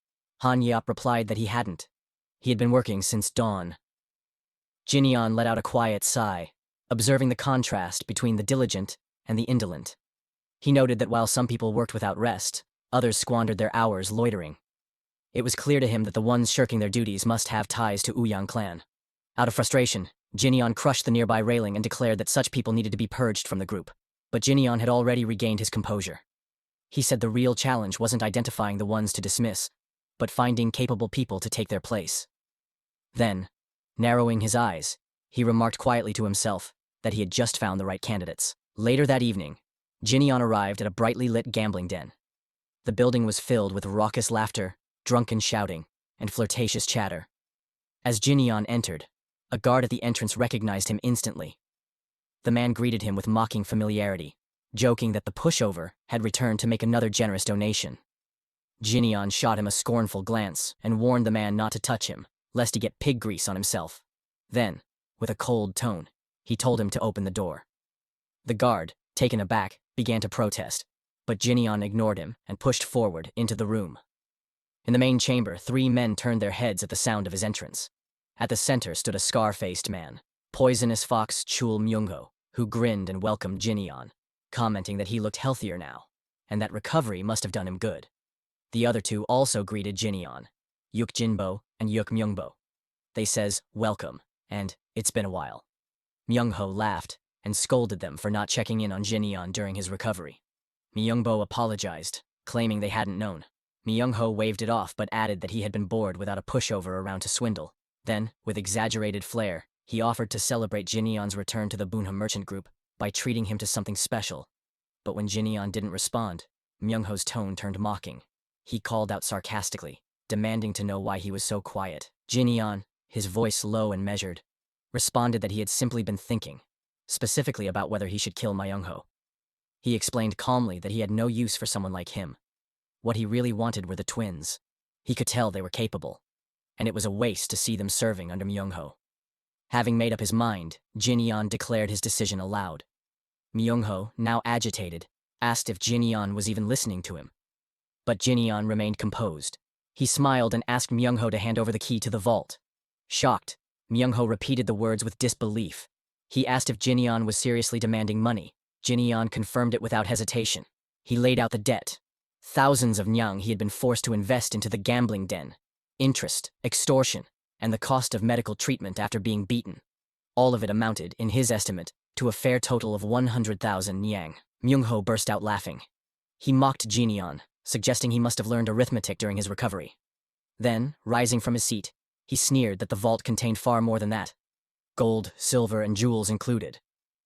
Han Yeop replied that he hadn't. He had been working since dawn. Jinian let out a quiet sigh, observing the contrast between the diligent and the indolent. He noted that while some people worked without rest, others squandered their hours loitering. It was clear to him that the ones shirking their duties must have ties to Ouyang clan. Out of frustration, Jinian crushed the nearby railing and declared that such people needed to be purged from the group. But Jinian had already regained his composure. He said the real challenge wasn't identifying the ones to dismiss, but finding capable people to take their place. Then, narrowing his eyes, he remarked quietly to himself that he had just found the right candidates. Later that evening, Jinian arrived at a brightly lit gambling den. The building was filled with raucous laughter, drunken shouting, and flirtatious chatter. As Jinian entered, a guard at the entrance recognized him instantly. The man greeted him with mocking familiarity, joking that the pushover had returned to make another generous donation. Jinian shot him a scornful glance and warned the man not to touch him, lest he get pig grease on himself. Then, with a cold tone, he told him to open the door. The guard, taken aback, began to protest, but Jinian ignored him and pushed forward into the room. In the main chamber, 3 men turned their heads at the sound of his entrance. At the center stood a scar-faced man, Poisonous Fox Chul Myungho, who grinned and welcomed Jinian, commenting that he looked healthier now, and that recovery must have done him good. The other 2 also greeted Jinian, Yuk Jinbo and Yuk Myungbo. They says, "Welcome," and "It's been a while." Myungho laughed and scolded them for not checking in on Jinian during his recovery. Myungbo apologized, claiming they hadn't known. Myungho waved it off but added that he had been bored without a pushover around to swindle. Then, with exaggerated flair, he offered to celebrate Jinian's return to the Bunha merchant group by treating him to something special. But when Jinian didn't respond, Myungho's tone turned mocking. He called out sarcastically, demanding to know why he was so quiet. Jinian, his voice low and measured, responded that he had simply been thinking, specifically about whether he should kill Myungho. He explained calmly that he had no use for someone like him. What he really wanted were the twins. He could tell they were capable, and it was a waste to see them serving under Myungho. Having made up his mind, Jinian declared his decision aloud. Myungho, now agitated, asked if Jinian was even listening to him. But Jinian remained composed. He smiled and asked Myungho to hand over the key to the vault. Shocked, Myungho repeated the words with disbelief. He asked if Jinian was seriously demanding money. Jinian confirmed it without hesitation. He laid out the debt. Thousands of nyang he had been forced to invest into the gambling den. Interest, extortion, and the cost of medical treatment after being beaten. All of it amounted, in his estimate, to a fair total of 100,000 nyang. Myungho burst out laughing. He mocked Jinian, suggesting he must have learned arithmetic during his recovery. Then, rising from his seat, he sneered that the vault contained far more than that. Gold, silver, and jewels included.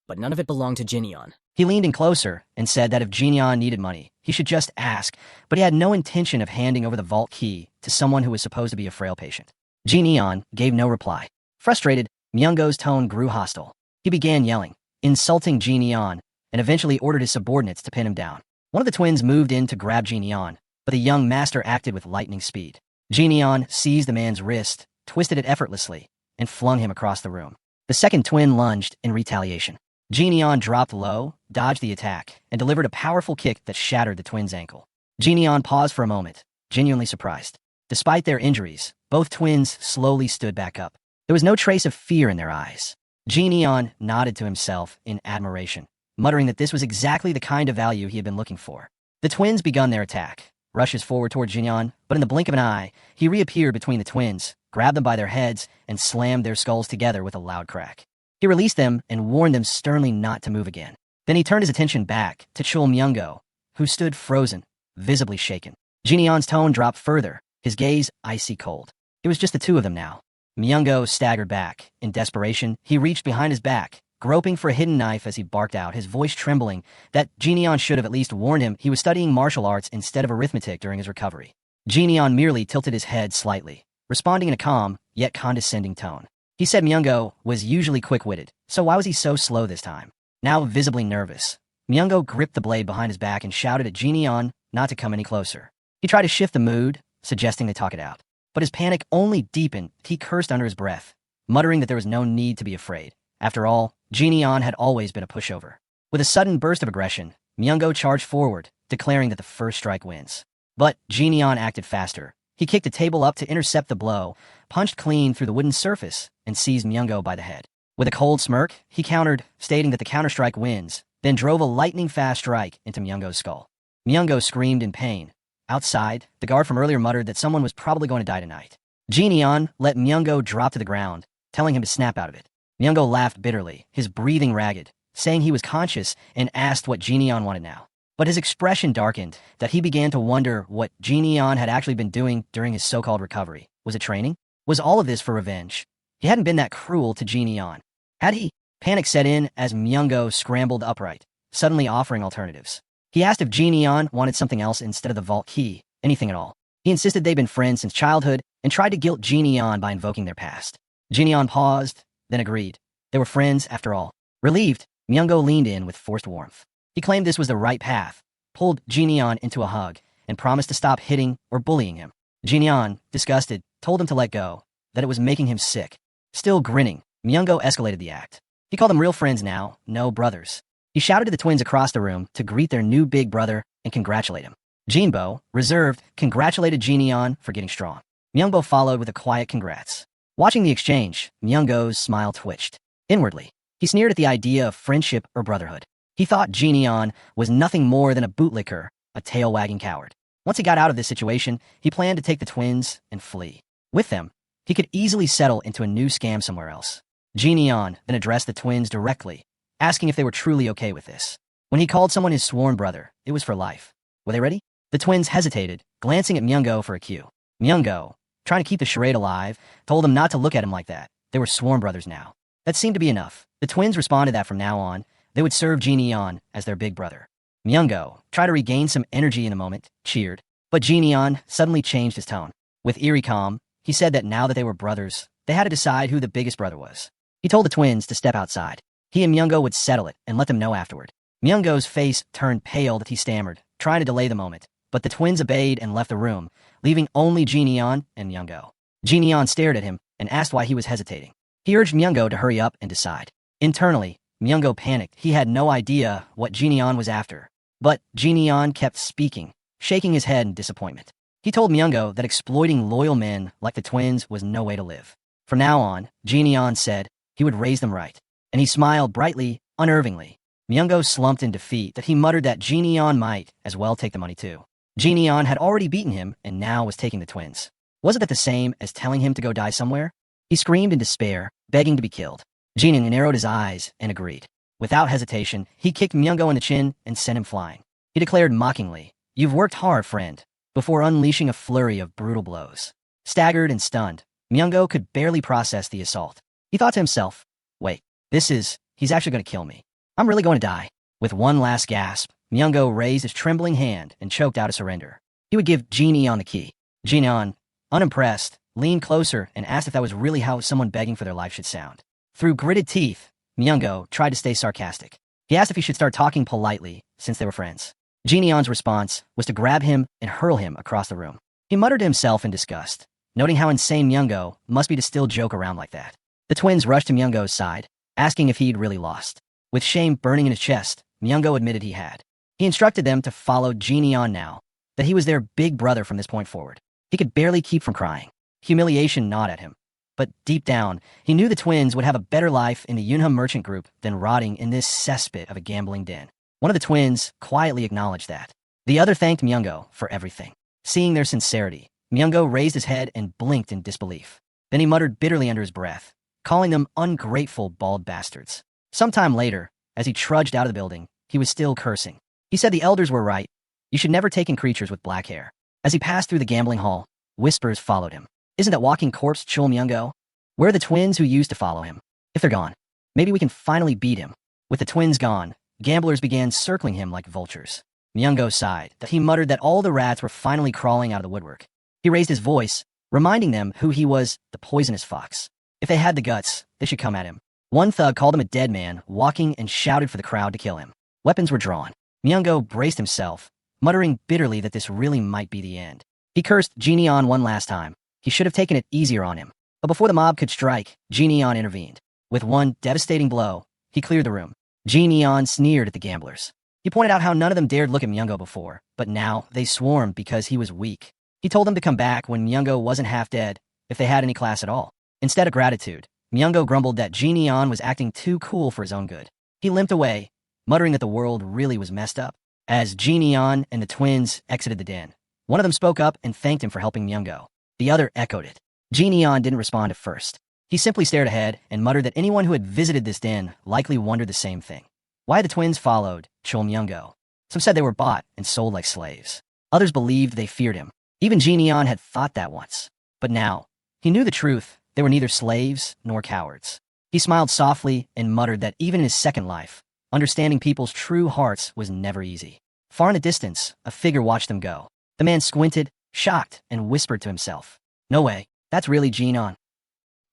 But none of it belonged to Jinian. He leaned in closer and said that if Jinian needed money, he should just ask, but he had no intention of handing over the vault key to someone who was supposed to be a frail patient. Jinian gave no reply. Frustrated, Myungho's tone grew hostile. He began yelling, insulting Jinian, and eventually ordered his subordinates to pin him down. One of the twins moved in to grab Jinian, but the young master acted with lightning speed. Jinian seized the man's wrist, twisted it effortlessly, and flung him across the room. The second twin lunged in retaliation. Jinian dropped low, dodged the attack, and delivered a powerful kick that shattered the twin's ankle. Jinian paused for a moment, genuinely surprised. Despite their injuries, both twins slowly stood back up. There was no trace of fear in their eyes. Jinian nodded to himself in admiration, muttering that this was exactly the kind of value he had been looking for. The twins begun their attack. Rushes forward toward Jinian, but in the blink of an eye, he reappeared between the twins, grabbed them by their heads, and slammed their skulls together with a loud crack. He released them and warned them sternly not to move again. Then he turned his attention back to Chul Myungho, who stood frozen, visibly shaken. Jinian's tone dropped further, his gaze icy cold. It was just the 2 of them now. Myungho staggered back. In desperation, he reached behind his back, groping for a hidden knife as he barked out, his voice trembling, that Jinian should have at least warned him he was studying martial arts instead of arithmetic during his recovery. Jinian merely tilted his head slightly, responding in a calm, yet condescending tone. He said Myungho was usually quick-witted, so why was he so slow this time? Now visibly nervous, Myungho gripped the blade behind his back and shouted at Jinian, not to come any closer. He tried to shift the mood, suggesting they talk it out. But his panic only deepened. He cursed under his breath, muttering that there was no need to be afraid. After all, Jin-yeon had always been a pushover. With a sudden burst of aggression, Myung-go charged forward, declaring that the first strike wins. But Jin-yeon acted faster. He kicked the table up to intercept the blow, punched clean through the wooden surface, and seized Myung-go by the head. With a cold smirk, he countered, stating that the counterstrike wins, then drove a lightning-fast strike into Myung-go's skull. Myung-go screamed in pain. Outside, the guard from earlier muttered that someone was probably going to die tonight. Jin-yeon let Myung-go drop to the ground, telling him to snap out of it. Myung-go laughed bitterly, his breathing ragged, saying he was conscious and asked what Jin-yeon wanted now. But his expression darkened, that he began to wonder what Jin-yeon had actually been doing during his so-called recovery. Was it training? Was all of this for revenge? He hadn't been that cruel to Jin-yeon. Had he? Panic set in as Myung-go scrambled upright, suddenly offering alternatives. He asked if Jin-yeon wanted something else instead of the vault key, anything at all. He insisted they'd been friends since childhood and tried to guilt Jin-yeon by invoking their past. Jin-yeon paused, then agreed. They were friends after all. Relieved, Myung-go leaned in with forced warmth. He claimed this was the right path, pulled Jin-yeon into a hug, and promised to stop hitting or bullying him. Jin-yeon, disgusted, told him to let go, that it was making him sick. Still grinning, Myung-go escalated the act. He called them real friends now, no brothers. He shouted to the twins across the room to greet their new big brother and congratulate him. Jinbo, reserved, congratulated Jin-yeon for getting strong. Myung-go followed with a quiet congrats. Watching the exchange, Myung-go's smile twitched. Inwardly, he sneered at the idea of friendship or brotherhood. He thought Jin-yeon was nothing more than a bootlicker, a tail-wagging coward. Once he got out of this situation, he planned to take the twins and flee. With them, he could easily settle into a new scam somewhere else. Jin-yeon then addressed the twins directly, asking if they were truly okay with this. When he called someone his sworn brother, it was for life. Were they ready? The twins hesitated, glancing at Myung-go for a cue. Myung-go, trying to keep the charade alive, told them not to look at him like that. They were sworn brothers now. That seemed to be enough. The twins responded that from now on, they would serve Jin-yeon as their big brother. Myung-go, tried to regain some energy in the moment, cheered. But Jin-yeon suddenly changed his tone. With eerie calm, he said that now that they were brothers, they had to decide who the biggest brother was. He told the twins to step outside. He and Myung-go would settle it and let them know afterward. Myung-go's face turned pale that he stammered, trying to delay the moment, but the twins obeyed and left the room, leaving only Jin-yeon and Myung-go. Jin-yeon stared at him and asked why he was hesitating. He urged Myung-go to hurry up and decide. Internally, Myung-go panicked. He had no idea what Jin-yeon was after. But Jin-yeon kept speaking, shaking his head in disappointment. He told Myung-go that exploiting loyal men like the twins was no way to live. From now on, Jin-yeon said he would raise them right. And he smiled brightly, unnervingly. Myung-go slumped in defeat that he muttered that Jin-yeon might as well take the money too. Jin-yeon had already beaten him and now was taking the twins. Wasn't that the same as telling him to go die somewhere? He screamed in despair, begging to be killed. Jin narrowed his eyes and agreed. Without hesitation, he kicked Myung-go in the chin and sent him flying. He declared mockingly, "You've worked hard, friend," before unleashing a flurry of brutal blows. Staggered and stunned, Myung-go could barely process the assault. He thought to himself, wait, he's actually going to kill me. I'm really going to die. With one last gasp, Myung-go raised his trembling hand and choked out a surrender. He would give Jin-yeon the key. Jin-yeon, unimpressed, leaned closer and asked if that was really how someone begging for their life should sound. Through gritted teeth, Myung-go tried to stay sarcastic. He asked if he should start talking politely, since they were friends. Jin-yeon's response was to grab him and hurl him across the room. He muttered to himself in disgust, noting how insane Myung-go must be to still joke around like that. The twins rushed to Myung-go's side, asking if he'd really lost. With shame burning in his chest, Myung-go admitted he had. He instructed them to follow Jin-yeon now, that he was their big brother from this point forward. He could barely keep from crying. Humiliation gnawed at him. But deep down, he knew the twins would have a better life in the Yunha merchant group than rotting in this cesspit of a gambling den. One of the twins quietly acknowledged that. The other thanked Myung-go for everything. Seeing their sincerity, Myung-go raised his head and blinked in disbelief. Then he muttered bitterly under his breath, calling them ungrateful bald bastards. Sometime later, as he trudged out of the building, he was still cursing. He said the elders were right. You should never take in creatures with black hair. As he passed through the gambling hall, whispers followed him. Isn't that walking corpse Chul Myung-go? Where are the twins who used to follow him? If they're gone, maybe we can finally beat him. With the twins gone, gamblers began circling him like vultures. Myung-go sighed that he muttered that all the rats were finally crawling out of the woodwork. He raised his voice, reminding them who he was, the poisonous fox. If they had the guts, they should come at him. One thug called him a dead man, walking and shouted for the crowd to kill him. Weapons were drawn. Myung-go braced himself, muttering bitterly that this really might be the end. He cursed Genion one last time. He should have taken it easier on him. But before the mob could strike, Genion intervened. With one devastating blow, he cleared the room. Genion sneered at the gamblers. He pointed out how none of them dared look at Myungo before, but now they swarmed because he was weak. He told them to come back when Myungo wasn't half dead, if they had any class at all. Instead of gratitude, Myungo grumbled that Genion was acting too cool for his own good. He limped away, muttering that the world really was messed up. As Genion and the twins exited the den, one of them spoke up and thanked him for helping Myungo. The other echoed it. Genion didn't respond at first. He simply stared ahead and muttered that anyone who had visited this den likely wondered the same thing. Why the twins followed Chol Myungo. Some said they were bought and sold like slaves. Others believed they feared him. Even Genion had thought that once. But now, he knew the truth. They were neither slaves nor cowards. He smiled softly and muttered that even in his second life, understanding people's true hearts was never easy. Far in the distance, a figure watched them go. The man squinted, shocked, and whispered to himself, "No way, that's really Jinon."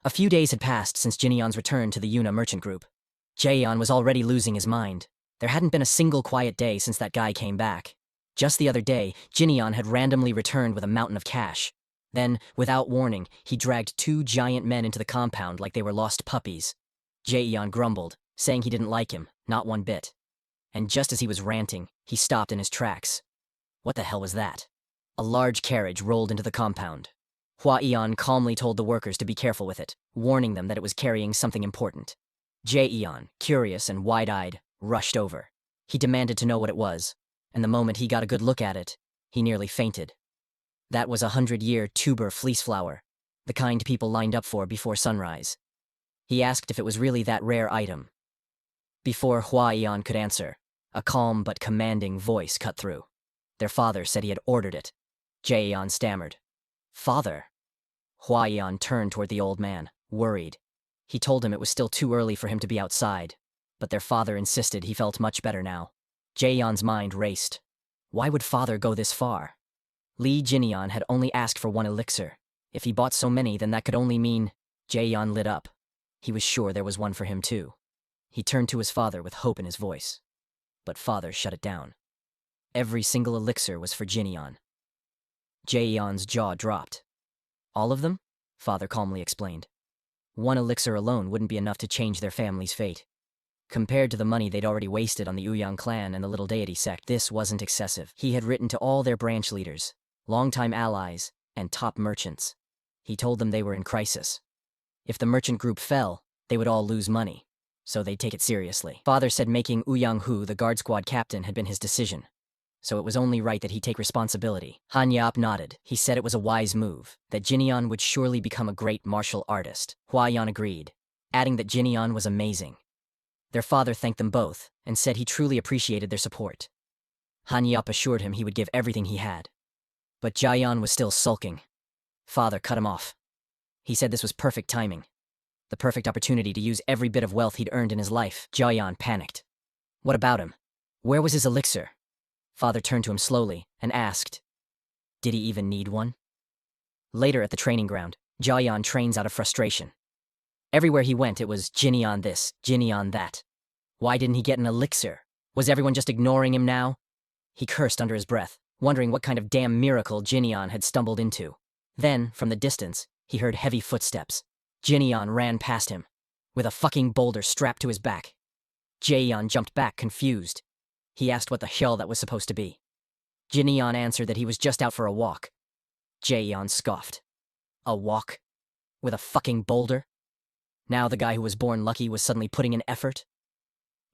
A few days had passed since Jinion's return to the Yuna merchant group. Jaeon was already losing his mind. There hadn't been a single quiet day since that guy came back. Just the other day, Jinion had randomly returned with a mountain of cash. Then, without warning, he dragged 2 giant men into the compound like they were lost puppies. Jaeon grumbled, saying he didn't like him, not one bit. And just as he was ranting, he stopped in his tracks. What the hell was that? A large carriage rolled into the compound. Hua Eon calmly told the workers to be careful with it, warning them that it was carrying something important. Jaeon, curious and wide-eyed, rushed over. He demanded to know what it was, and the moment he got a good look at it, he nearly fainted. That was a 100-year tuber fleece flower, the kind people lined up for before sunrise. He asked if it was really that rare item. Before Hua Eon could answer, a calm but commanding voice cut through. Their father said he had ordered it. Jaeon stammered. "Father?" Hua Eon turned toward the old man, worried. He told him it was still too early for him to be outside, but their father insisted he felt much better now. Jaeon's mind raced. Why would father go this far? Lee Jinion had only asked for 1 elixir. If he bought so many, then that could only mean... Jaeon lit up. He was sure there was one for him too. He turned to his father with hope in his voice. But father shut it down. Every single elixir was for Jinion. Jaeon's jaw dropped. All of them? Father calmly explained. 1 elixir alone wouldn't be enough to change their family's fate. Compared to the money they'd already wasted on the Uyang clan and the little deity sect, this wasn't excessive. He had written to all their branch leaders, longtime allies, and top merchants. He told them they were in crisis. If the merchant group fell, they would all lose money, so they'd take it seriously. Father said making Uyang Hu the guard squad captain had been his decision, so it was only right that he take responsibility. Han Yap nodded. He said it was a wise move, that Jinion would surely become a great martial artist. Hua Yan agreed, adding that Jinion was amazing. Their father thanked them both, and said he truly appreciated their support. Han Yap assured him he would give everything he had. But Jaeon was still sulking. Father cut him off. He said this was perfect timing. The perfect opportunity to use every bit of wealth he'd earned in his life. Jaeon panicked. What about him? Where was his elixir? Father turned to him slowly and asked, did he even need one? Later at the training ground, Jaeon trains out of frustration. Everywhere he went, it was Jinion this, Jinion that. Why didn't he get an elixir? Was everyone just ignoring him now? He cursed under his breath, wondering what kind of damn miracle Jinion had stumbled into. Then, from the distance, he heard heavy footsteps. Jinion ran past him, with a fucking boulder strapped to his back. Jaeon jumped back, confused. He asked what the hell that was supposed to be. Jinion answered that he was just out for a walk. Jaeon scoffed. A walk? With a fucking boulder? Now the guy who was born lucky was suddenly putting in effort?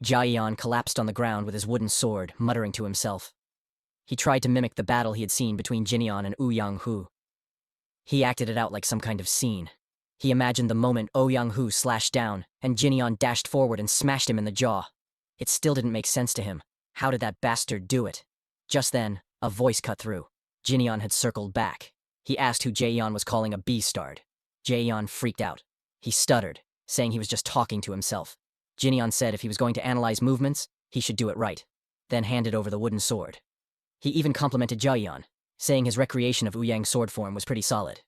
Jaeon collapsed on the ground with his wooden sword, muttering to himself. He tried to mimic the battle he had seen between Jinion and Uyang Hu. He acted it out like some kind of scene. He imagined the moment Ouyang Hu slashed down, and Jinion dashed forward and smashed him in the jaw. It still didn't make sense to him. How did that bastard do it? Just then, a voice cut through. Jinion had circled back. He asked who Jaeon was calling a beastard. Jaeon freaked out. He stuttered, saying he was just talking to himself. Jinion said if he was going to analyze movements, he should do it right, then handed over the wooden sword. He even complimented Jaeon, saying his recreation of Uyang's sword form was pretty solid.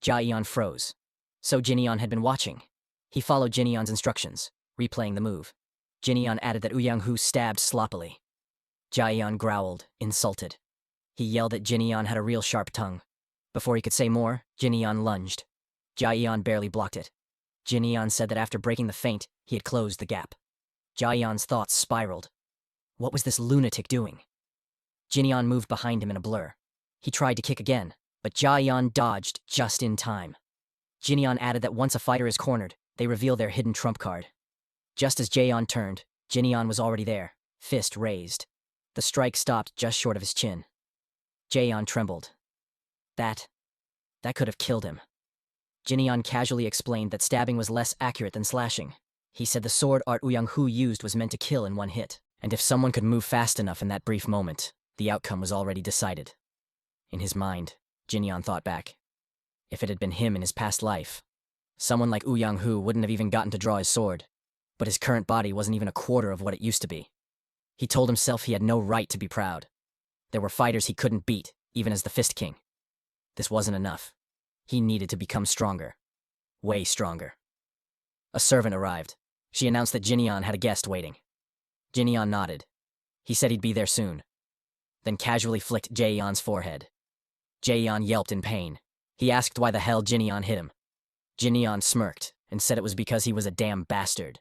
Jaeon froze. So Jinion had been watching. He followed Jinion's instructions, replaying the move. Jinion added that Uyang Hu stabbed sloppily. Jian growled, insulted. He yelled that Jinian had a real sharp tongue. Before he could say more, Jinian lunged. Jian barely blocked it. Jinian said that after breaking the feint, he had closed the gap. Jian's thoughts spiraled. What was this lunatic doing? Jinian moved behind him in a blur. He tried to kick again, but Jian dodged just in time. Jinian added that once a fighter is cornered, they reveal their hidden trump card. Just as Jian turned, Jinian was already there, fist raised. The strike stopped just short of his chin. Jian trembled. That could have killed him. Jinian casually explained that stabbing was less accurate than slashing. He said the sword art Ouyang Hu used was meant to kill in one hit, and if someone could move fast enough in that brief moment, the outcome was already decided. In his mind, Jinian thought back. If it had been him in his past life, someone like Ouyang Hu wouldn't have even gotten to draw his sword, but his current body wasn't even a quarter of what it used to be. He told himself he had no right to be proud. There were fighters he couldn't beat, even as the Fist King. This wasn't enough. He needed to become stronger. Way stronger. A servant arrived. She announced that Jinian had a guest waiting. Jinian nodded. He said he'd be there soon. Then casually flicked Jaeyeon's forehead. Jaeyeon yelped in pain. He asked why the hell Jinian hit him. Jinian smirked and said it was because he was a damn bastard.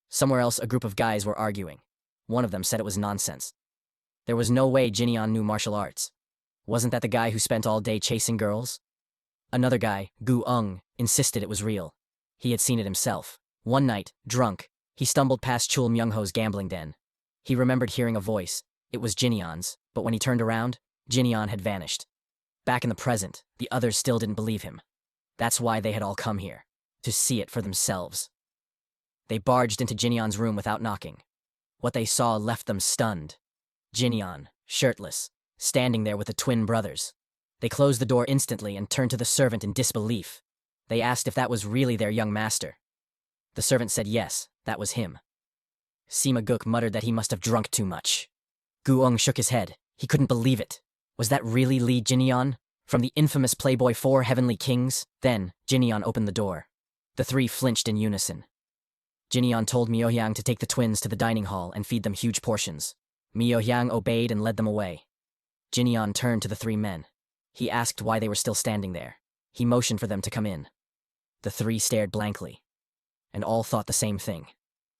Somewhere else, a group of guys were arguing. One of them said it was nonsense. There was no way Jinian knew martial arts. Wasn't that the guy who spent all day chasing girls? Another guy, Gu Ung, insisted it was real. He had seen it himself. One night, drunk, he stumbled past Chul Myung-ho's gambling den. He remembered hearing a voice. It was Jinian's, but when he turned around, Jinian had vanished. Back in the present, the others still didn't believe him. That's why they had all come here, to see it for themselves. They barged into Jinian's room without knocking. What they saw left them stunned. Jinian, shirtless, standing there with the twin brothers. They closed the door instantly and turned to the servant in disbelief. They asked if that was really their young master. The servant said yes, that was him. Sima Guk muttered that he must have drunk too much. Guong shook his head. He couldn't believe it. Was that really Li Jinian? From the infamous Playboy 4 Heavenly Kings? Then, Jinian opened the door. The three flinched in unison. Jinian told Myohyang to take the twins to the dining hall and feed them huge portions. Myohyang obeyed and led them away. Jinian turned to the three men. He asked why they were still standing there. He motioned for them to come in. The three stared blankly. And all thought the same thing.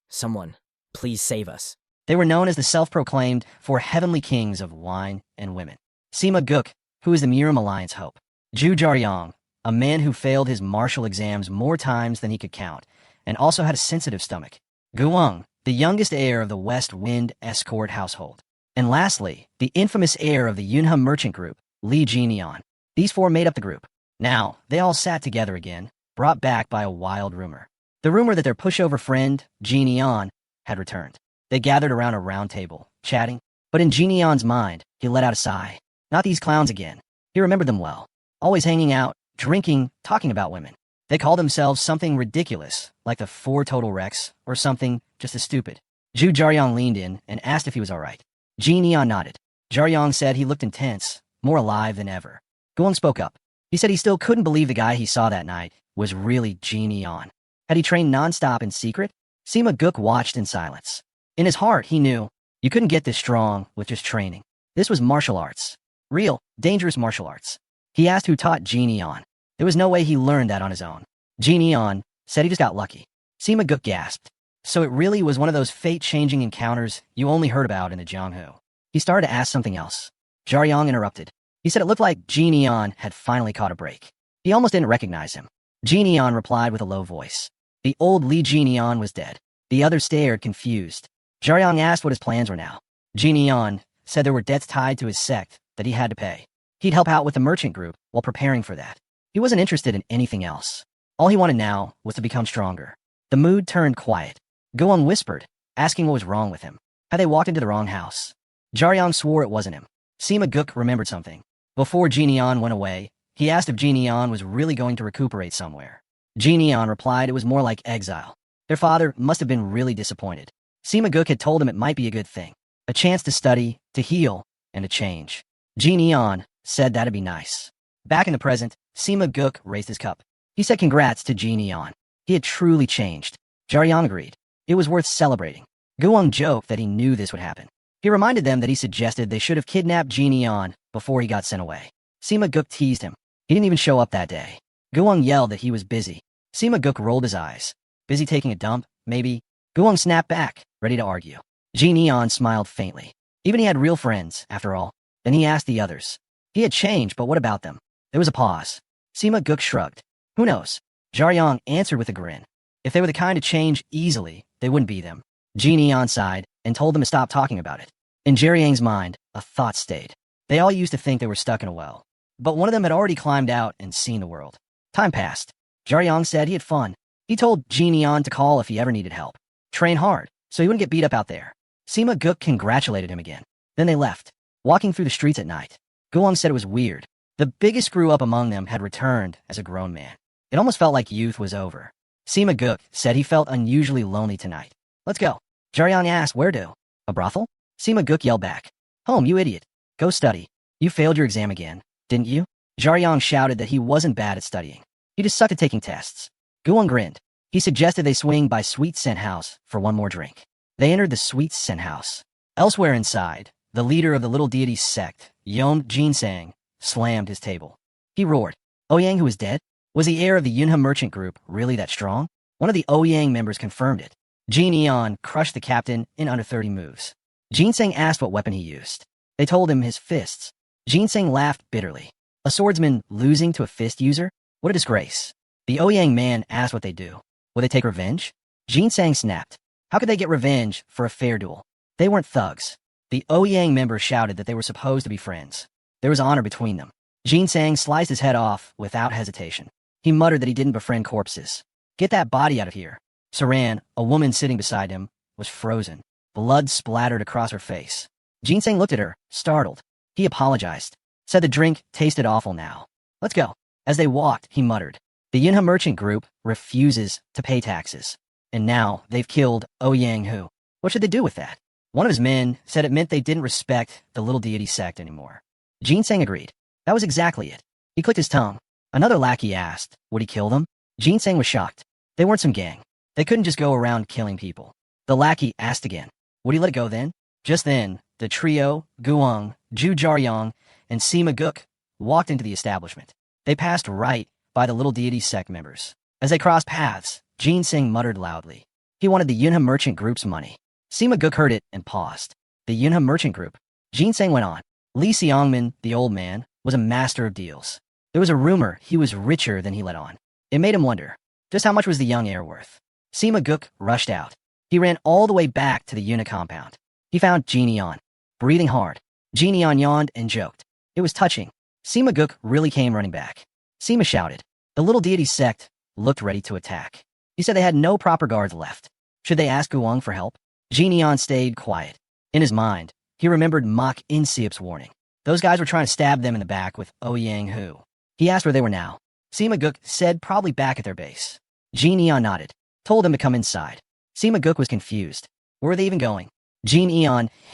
Someone, please save us. They were known as the self-proclaimed four heavenly kings of wine and women. Sima Guk, who is the Miram Alliance hope. Ju Jaryong, a man who failed his martial exams more times than he could count, and also had a sensitive stomach. Guang, the youngest heir of the West Wind escort household. And lastly, the infamous heir of the Yunha merchant group, Li Jinian. These four made up the group. Now, they all sat together again, brought back by a wild rumor. The rumor that their pushover friend, Jinian, had returned. They gathered around a round table, chatting. But in Jinian's mind, he let out a sigh. Not these clowns again. He remembered them well. Always hanging out, drinking, talking about women. They called themselves something ridiculous, like the Four Total Wrecks, or something just as stupid. Ju Jaryong leaned in and asked if he was all right. Jinian nodded. Jaryong said he looked intense, more alive than ever. Guang spoke up. He said he still couldn't believe the guy he saw that night was really Jinian. Had he trained nonstop in secret? Sima Guk watched in silence. In his heart, he knew you couldn't get this strong with just training. This was martial arts. Real, dangerous martial arts. He asked who taught Jinian. There was no way he learned that on his own. Jinian said he just got lucky. Sima Guk gasped. So it really was one of those fate-changing encounters you only heard about in the Jianghu. He started to ask something else. Jaryong interrupted. He said it looked like Jinian had finally caught a break. He almost didn't recognize him. Jinian replied with a low voice. The old Li Jinian was dead. The others stared, confused. Jaryong asked what his plans were now. Jinian said there were debts tied to his sect that he had to pay. He'd help out with the merchant group while preparing for that. He wasn't interested in anything else. All he wanted now was to become stronger. The mood turned quiet. Guang whispered, asking what was wrong with him. Had they walked into the wrong house? Jaryong swore it wasn't him. Sima Guk remembered something. Before Jinian went away, he asked if Jinian was really going to recuperate somewhere. Jinian replied it was more like exile. Their father must have been really disappointed. Sima Guk had told him it might be a good thing. A chance to study, to heal, and to change. Jinian said that'd be nice. Back in the present, Sima Guk raised his cup. He said congrats to Jinian. He had truly changed. Jaryong agreed. It was worth celebrating. Guang joked that he knew this would happen. He reminded them that he suggested they should have kidnapped Jin before he got sent away. Sima Guk teased him. He didn't even show up that day. Guang yelled that he was busy. Sima Guk rolled his eyes. Busy taking a dump, maybe? Guang snapped back, ready to argue. Jin smiled faintly. Even he had real friends, after all. Then he asked the others. He had changed, but what about them? There was a pause. Sima Guk shrugged. Who knows? Jaryang answered with a grin. If they were the kind to change easily, they wouldn't be them. Jin sighed and told them to stop talking about it. In Jaryang's mind, a thought stayed. They all used to think they were stuck in a well. But one of them had already climbed out and seen the world. Time passed. Jaryang said he had fun. He told Jin to call if he ever needed help. Train hard, so he wouldn't get beat up out there. Sima Guk congratulated him again. Then they left, walking through the streets at night. Guang said it was weird. The biggest screw-up among them had returned as a grown man. It almost felt like youth was over. Sima Guk said he felt unusually lonely tonight. Let's go. Jaryang asked, where to? A brothel? Sima Guk yelled back. Home, you idiot. Go study. You failed your exam again, didn't you? Jaryang shouted that he wasn't bad at studying. He just sucked at taking tests. Guang grinned. He suggested they swing by Sweet Scent House for one more drink. They entered the Sweet Scent House. Elsewhere inside, the leader of the little deity sect, Yom Jinsang, slammed his table. He roared. Ouyang, who was dead? Was the heir of the Yunhe merchant group really that strong? One of the Ouyang members confirmed it. Jin crushed the captain in under 30 moves. Jinsang asked what weapon he used. They told him his fists. Jinsang laughed bitterly. A swordsman losing to a fist user? What a disgrace. The Ouyang man asked what they do. Will they take revenge? Jinsang snapped. How could they get revenge for a fair duel? They weren't thugs. The Ouyang member shouted that they were supposed to be friends. There was honor between them. Jinsang sliced his head off without hesitation. He muttered that he didn't befriend corpses. Get that body out of here. Saran, a woman sitting beside him, was frozen. Blood splattered across her face. Jinsang looked at her, startled. He apologized. Said the drink tasted awful now. Let's go. As they walked, he muttered. The Yunhe merchant group refuses to pay taxes. And now they've killed Ouyang Hu. What should they do with that? One of his men said it meant they didn't respect the little deity sect anymore. Jinsang agreed. That was exactly it. He clicked his tongue. Another lackey asked, would he kill them? Jinsang was shocked. They weren't some gang. They couldn't just go around killing people. The lackey asked again. Would he let it go then? Just then, the trio, Guang, Ju Jaryang, and Sima Guk, walked into the establishment. They passed right by the little deity sect members. As they crossed paths, Jinsang muttered loudly. He wanted the Yunhe merchant group's money. Sima Guk heard it and paused. The Yunhe merchant group. Jinsang went on. Li Xiangmin, the old man, was a master of deals. There was a rumor he was richer than he let on. It made him wonder, just how much was the young heir worth? Sima Guk rushed out. He ran all the way back to the Yunhe compound. He found Jin, breathing hard. Jin yawned and joked. It was touching. Sima Guk really came running back. Sima shouted. The little deity sect looked ready to attack. He said they had no proper guards left. Should they ask Guang for help? Jin stayed quiet. In his mind, he remembered Mok Inseop's warning. Those guys were trying to stab them in the back with Ouyang Hu. He asked where they were now. Sima Guk said probably back at their base. Jin nodded, told them to come inside. Sima Guk was confused. Where were they even going? Jin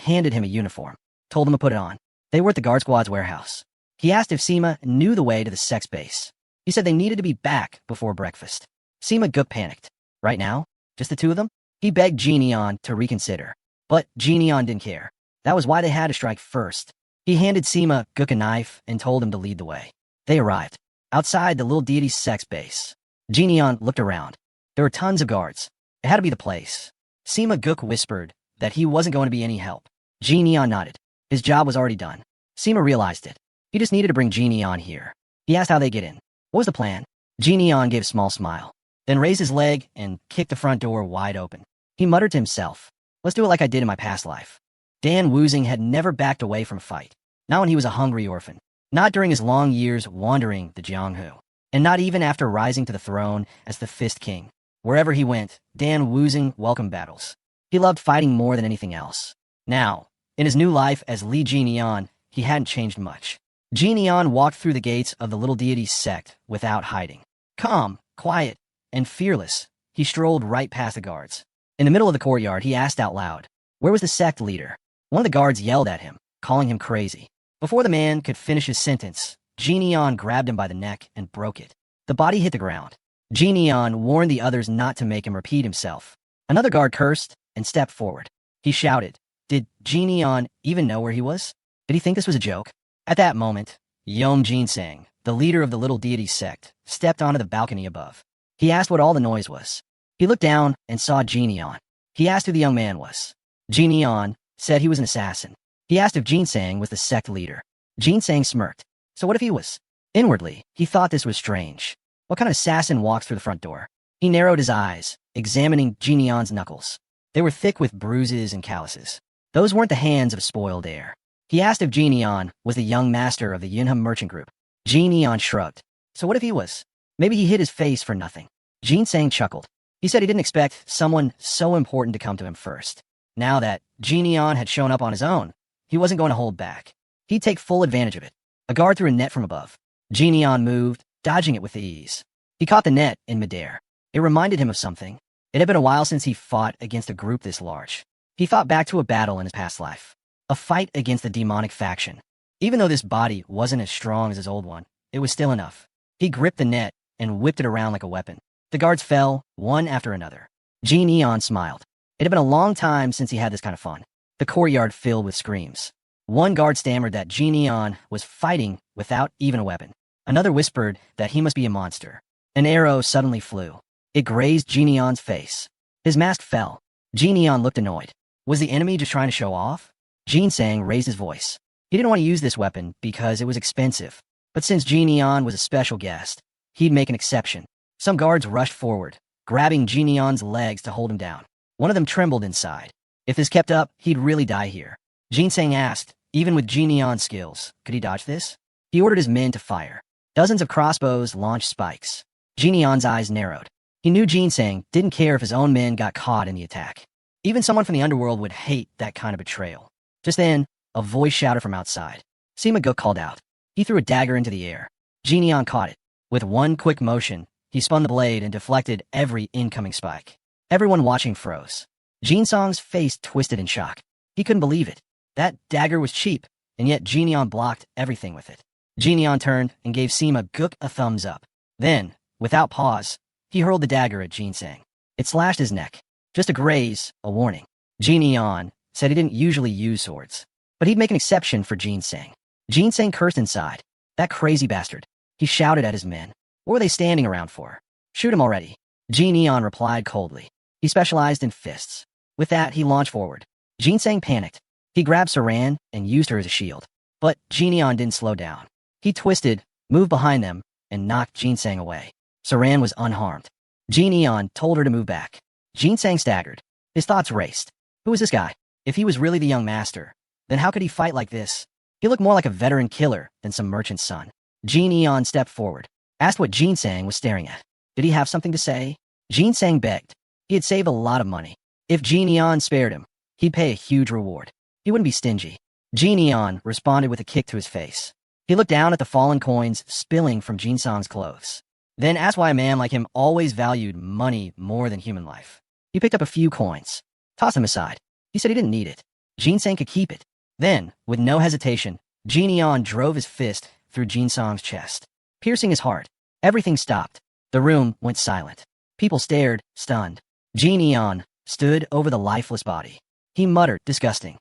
handed him a uniform, told him to put it on. They were at the guard squad's warehouse. He asked if Sima knew the way to the sex base. He said they needed to be back before breakfast. Sima Guk panicked. Right now? Just the two of them? He begged Jin to reconsider. But Jin didn't care. That was why they had to strike first. He handed Sima Guk a knife and told him to lead the way. They arrived. Outside the little deity's sex base. Jin looked around. There were tons of guards. It had to be the place. Sima Guk whispered that he wasn't going to be any help. Jin nodded. His job was already done. Sima realized it. He just needed to bring Jin here. He asked how they get in. What was the plan? Jin gave a small smile, then raised his leg and kicked the front door wide open. He muttered to himself, let's do it like I did in my past life. Dan Wuzing had never backed away from a fight, not when he was a hungry orphan, not during his long years wandering the Jianghu, and not even after rising to the throne as the Fist King. Wherever he went, Dan Wuzing welcomed battles. He loved fighting more than anything else. Now, in his new life as Li Jinian, he hadn't changed much. Jinian walked through the gates of the little deity's sect without hiding. Calm, quiet, and fearless, he strolled right past the guards. In the middle of the courtyard, he asked out loud, where was the sect leader? One of the guards yelled at him, calling him crazy. Before the man could finish his sentence, Jinian grabbed him by the neck and broke it. The body hit the ground. Jinian warned the others not to make him repeat himself. Another guard cursed and stepped forward. He shouted, Did Jin Eon even know where he was? Did he think this was a joke? At that moment, Yom Jinsang, the leader of the little deity sect, stepped onto the balcony above. He asked what all the noise was. He looked down and saw Jin Eon. He asked who the young man was. Jin Eon said he was an assassin. He asked if Jinsang was the sect leader. Jinsang smirked. So what if he was? Inwardly, he thought this was strange. What kind of assassin walks through the front door? He narrowed his eyes, examining Jin Eon's knuckles. They were thick with bruises and calluses. Those weren't the hands of spoiled heir. He asked if Jin Eon was the young master of the Yunham merchant group. Jin Eon shrugged. So what if he was? Maybe he hid his face for nothing. Jinsang chuckled. He said he didn't expect someone so important to come to him first. Now that Jin Eon had shown up on his own, he wasn't going to hold back. He'd take full advantage of it. A guard threw a net from above. Jin Eon moved, dodging it with ease. He caught the net in midair. It reminded him of something. It had been a while since he fought against a group this large. He thought back to a battle in his past life. A fight against a demonic faction. Even though this body wasn't as strong as his old one, it was still enough. He gripped the net and whipped it around like a weapon. The guards fell, one after another. Jin Eon smiled. It had been a long time since he had this kind of fun. The courtyard filled with screams. One guard stammered that Jin Eon was fighting without even a weapon. Another whispered that he must be a monster. An arrow suddenly flew. It grazed Jin Eon's face. His mask fell. Jin Eon looked annoyed. Was the enemy just trying to show off? Jinsang raised his voice. He didn't want to use this weapon because it was expensive. But since Jin Eon was a special guest, he'd make an exception. Some guards rushed forward, grabbing Jin Eon's legs to hold him down. One of them trembled inside. If this kept up, he'd really die here. Jinsang asked, even with Jin Eon's skills, could he dodge this? He ordered his men to fire. Dozens of crossbows launched spikes. Jin Eon's eyes narrowed. He knew Jinsang didn't care if his own men got caught in the attack. Even someone from the underworld would hate that kind of betrayal. Just then, a voice shouted from outside. Sima Guk called out. He threw a dagger into the air. Jin Eon caught it. With one quick motion, he spun the blade and deflected every incoming spike. Everyone watching froze. Jinsang's face twisted in shock. He couldn't believe it. That dagger was cheap, and yet Jin Eon blocked everything with it. Jin Eon turned and gave Sima Guk a thumbs up. Then, without pause, he hurled the dagger at Jinsang. It slashed his neck. Just a graze, a warning. Jin Eon said he didn't usually use swords, but he'd make an exception for Jinsang. Jinsang cursed inside. That crazy bastard. He shouted at his men. What were they standing around for? Shoot him already. Jin Eon replied coldly. He specialized in fists. With that, he launched forward. Jinsang panicked. He grabbed Saran and used her as a shield. But Jin Eon didn't slow down. He twisted, moved behind them, and knocked Jinsang away. Saran was unharmed. Jin Eon told her to move back. Jinsang staggered. His thoughts raced. Who was this guy? If he was really the young master, then how could he fight like this? He looked more like a veteran killer than some merchant's son. Jin Eon stepped forward, asked what Jinsang was staring at. Did he have something to say? Jinsang begged. He had saved a lot of money. If Jin Eon spared him, he'd pay a huge reward. He wouldn't be stingy. Jin Eon responded with a kick to his face. He looked down at the fallen coins spilling from Jinsang's clothes. Then asked why a man like him always valued money more than human life. He picked up a few coins, tossed them aside. He said he didn't need it. Jinsang could keep it. Then, with no hesitation, Jin Eon drove his fist through Jinsang's chest, piercing his heart. Everything stopped. The room went silent. People stared, stunned. Jin Eon stood over the lifeless body. He muttered, disgusting.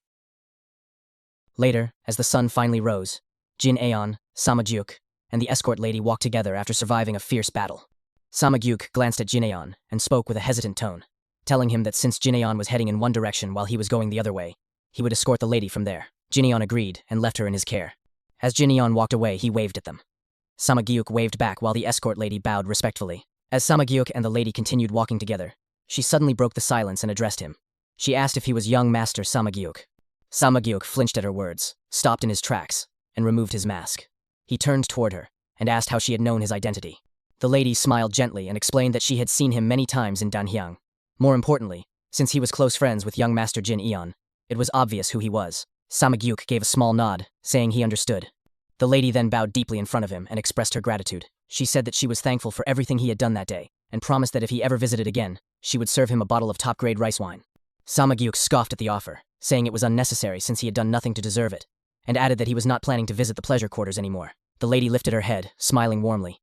Later, as the sun finally rose, Jin Aeon, Samagyuk, and the escort lady walked together after surviving a fierce battle. Samagyuk glanced at Jin Aeon and spoke with a hesitant tone, telling him that since Jin Aeon was heading in one direction while he was going the other way, he would escort the lady from there. Jin Aeon agreed and left her in his care. As Jin Aeon walked away, he waved at them. Samagyuk waved back while the escort lady bowed respectfully. As Samagyuk and the lady continued walking together, she suddenly broke the silence and addressed him. She asked if he was young Master Samagyuk. Samagyuk flinched at her words, stopped in his tracks, and removed his mask. He turned toward her and asked how she had known his identity. The lady smiled gently and explained that she had seen him many times in Danhyang. More importantly, since he was close friends with young Master Jin Eon, it was obvious who he was. Samagyuk gave a small nod, saying he understood. The lady then bowed deeply in front of him and expressed her gratitude. She said that she was thankful for everything he had done that day, and promised that if he ever visited again, she would serve him a bottle of top-grade rice wine. Samagyuk scoffed at the offer, saying it was unnecessary since he had done nothing to deserve it, and added that he was not planning to visit the pleasure quarters anymore. The lady lifted her head, smiling warmly.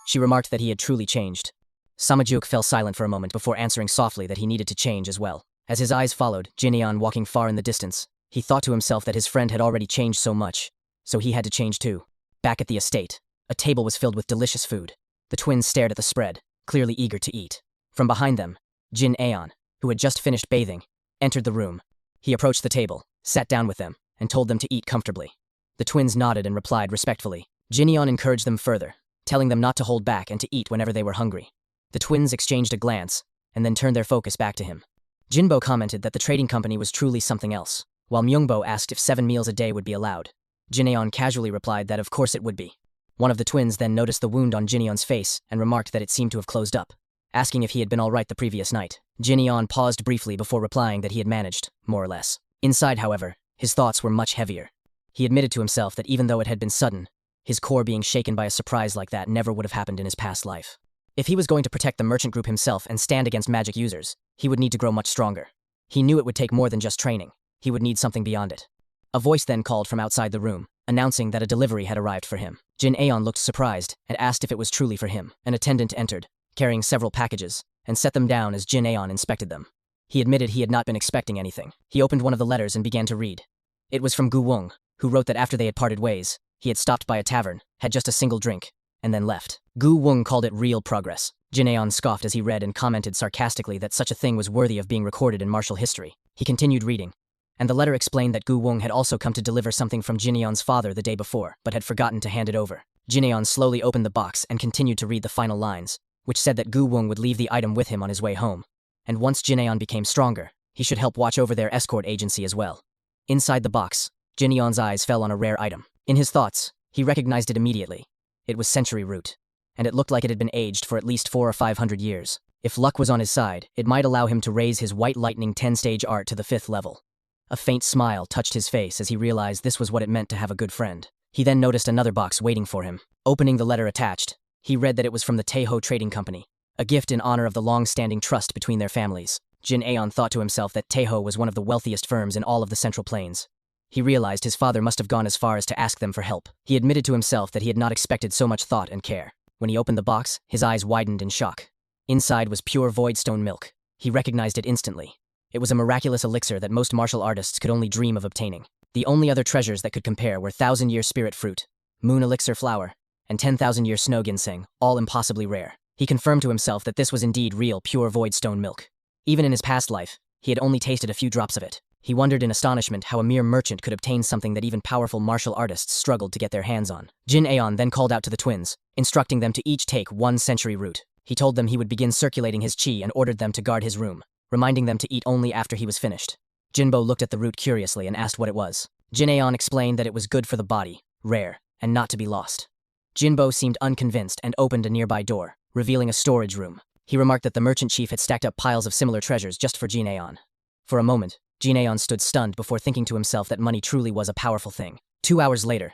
She remarked that he had truly changed. Samagyuk fell silent for a moment before answering softly that he needed to change as well. As his eyes followed Jin Eon walking far in the distance, he thought to himself that his friend had already changed so much, so he had to change too. Back at the estate, a table was filled with delicious food. The twins stared at the spread, clearly eager to eat. From behind them, Jin Eon, who had just finished bathing, entered the room. He approached the table, sat down with them, and told them to eat comfortably. The twins nodded and replied respectfully. Jin Eon encouraged them further, telling them not to hold back and to eat whenever they were hungry. The twins exchanged a glance, and then turned their focus back to him. Jinbo commented that the trading company was truly something else, while Myungbo asked if 7 meals a day would be allowed. Jin Eon casually replied that of course it would be. One of the twins then noticed the wound on Jin Eon's face and remarked that it seemed to have closed up, asking if he had been all right the previous night. Jin Eon paused briefly before replying that he had managed, more or less. Inside, however, his thoughts were much heavier. He admitted to himself that even though it had been sudden, his core being shaken by a surprise like that never would have happened in his past life. If he was going to protect the merchant group himself and stand against magic users, he would need to grow much stronger. He knew it would take more than just training. He would need something beyond it. A voice then called from outside the room, announcing that a delivery had arrived for him. Jin Eon looked surprised and asked if it was truly for him. An attendant entered, carrying several packages, and set them down as Jin Eon inspected them. He admitted he had not been expecting anything. He opened one of the letters and began to read. It was from Gu Wong, who wrote that after they had parted ways, he had stopped by a tavern, had just a single drink, and then left. Gu Wong called it real progress. Jin Eon scoffed as he read and commented sarcastically that such a thing was worthy of being recorded in martial history. He continued reading, and the letter explained that Gu Wong had also come to deliver something from Jin Eon's father the day before, but had forgotten to hand it over. Jin Eon slowly opened the box and continued to read the final lines, which said that Gu Wong would leave the item with him on his way home, and once Jin Eon became stronger, he should help watch over their escort agency as well. Inside the box, Jin Eon's eyes fell on a rare item. In his thoughts, he recognized it immediately. It was century root, and it looked like it had been aged for at least 400 or 500 years. If luck was on his side, it might allow him to raise his White Lightning 10-stage art to the 5th level. A faint smile touched his face as he realized this was what it meant to have a good friend. He then noticed another box waiting for him. Opening the letter attached, he read that it was from the Taeho Trading Company, a gift in honor of the long-standing trust between their families. Jin Eon thought to himself that Taeho was one of the wealthiest firms in all of the Central Plains. He realized his father must have gone as far as to ask them for help. He admitted to himself that he had not expected so much thought and care. When he opened the box, his eyes widened in shock. Inside was pure voidstone milk. He recognized it instantly. It was a miraculous elixir that most martial artists could only dream of obtaining. The only other treasures that could compare were 1,000-year spirit fruit, moon elixir flower, and 10,000-year snow ginseng, all impossibly rare. He confirmed to himself that this was indeed real, pure voidstone milk. Even in his past life, he had only tasted a few drops of it. He wondered in astonishment how a mere merchant could obtain something that even powerful martial artists struggled to get their hands on. Jin Eon then called out to the twins, instructing them to each take 1 century root. He told them he would begin circulating his chi and ordered them to guard his room, reminding them to eat only after he was finished. Jinbo looked at the root curiously and asked what it was. Jin Eon explained that it was good for the body, rare, and not to be lost. Jinbo seemed unconvinced and opened a nearby door, revealing a storage room. He remarked that the merchant chief had stacked up piles of similar treasures just for Jin Eon. For a moment, Jin Eon stood stunned before thinking to himself that money truly was a powerful thing. 2 hours later,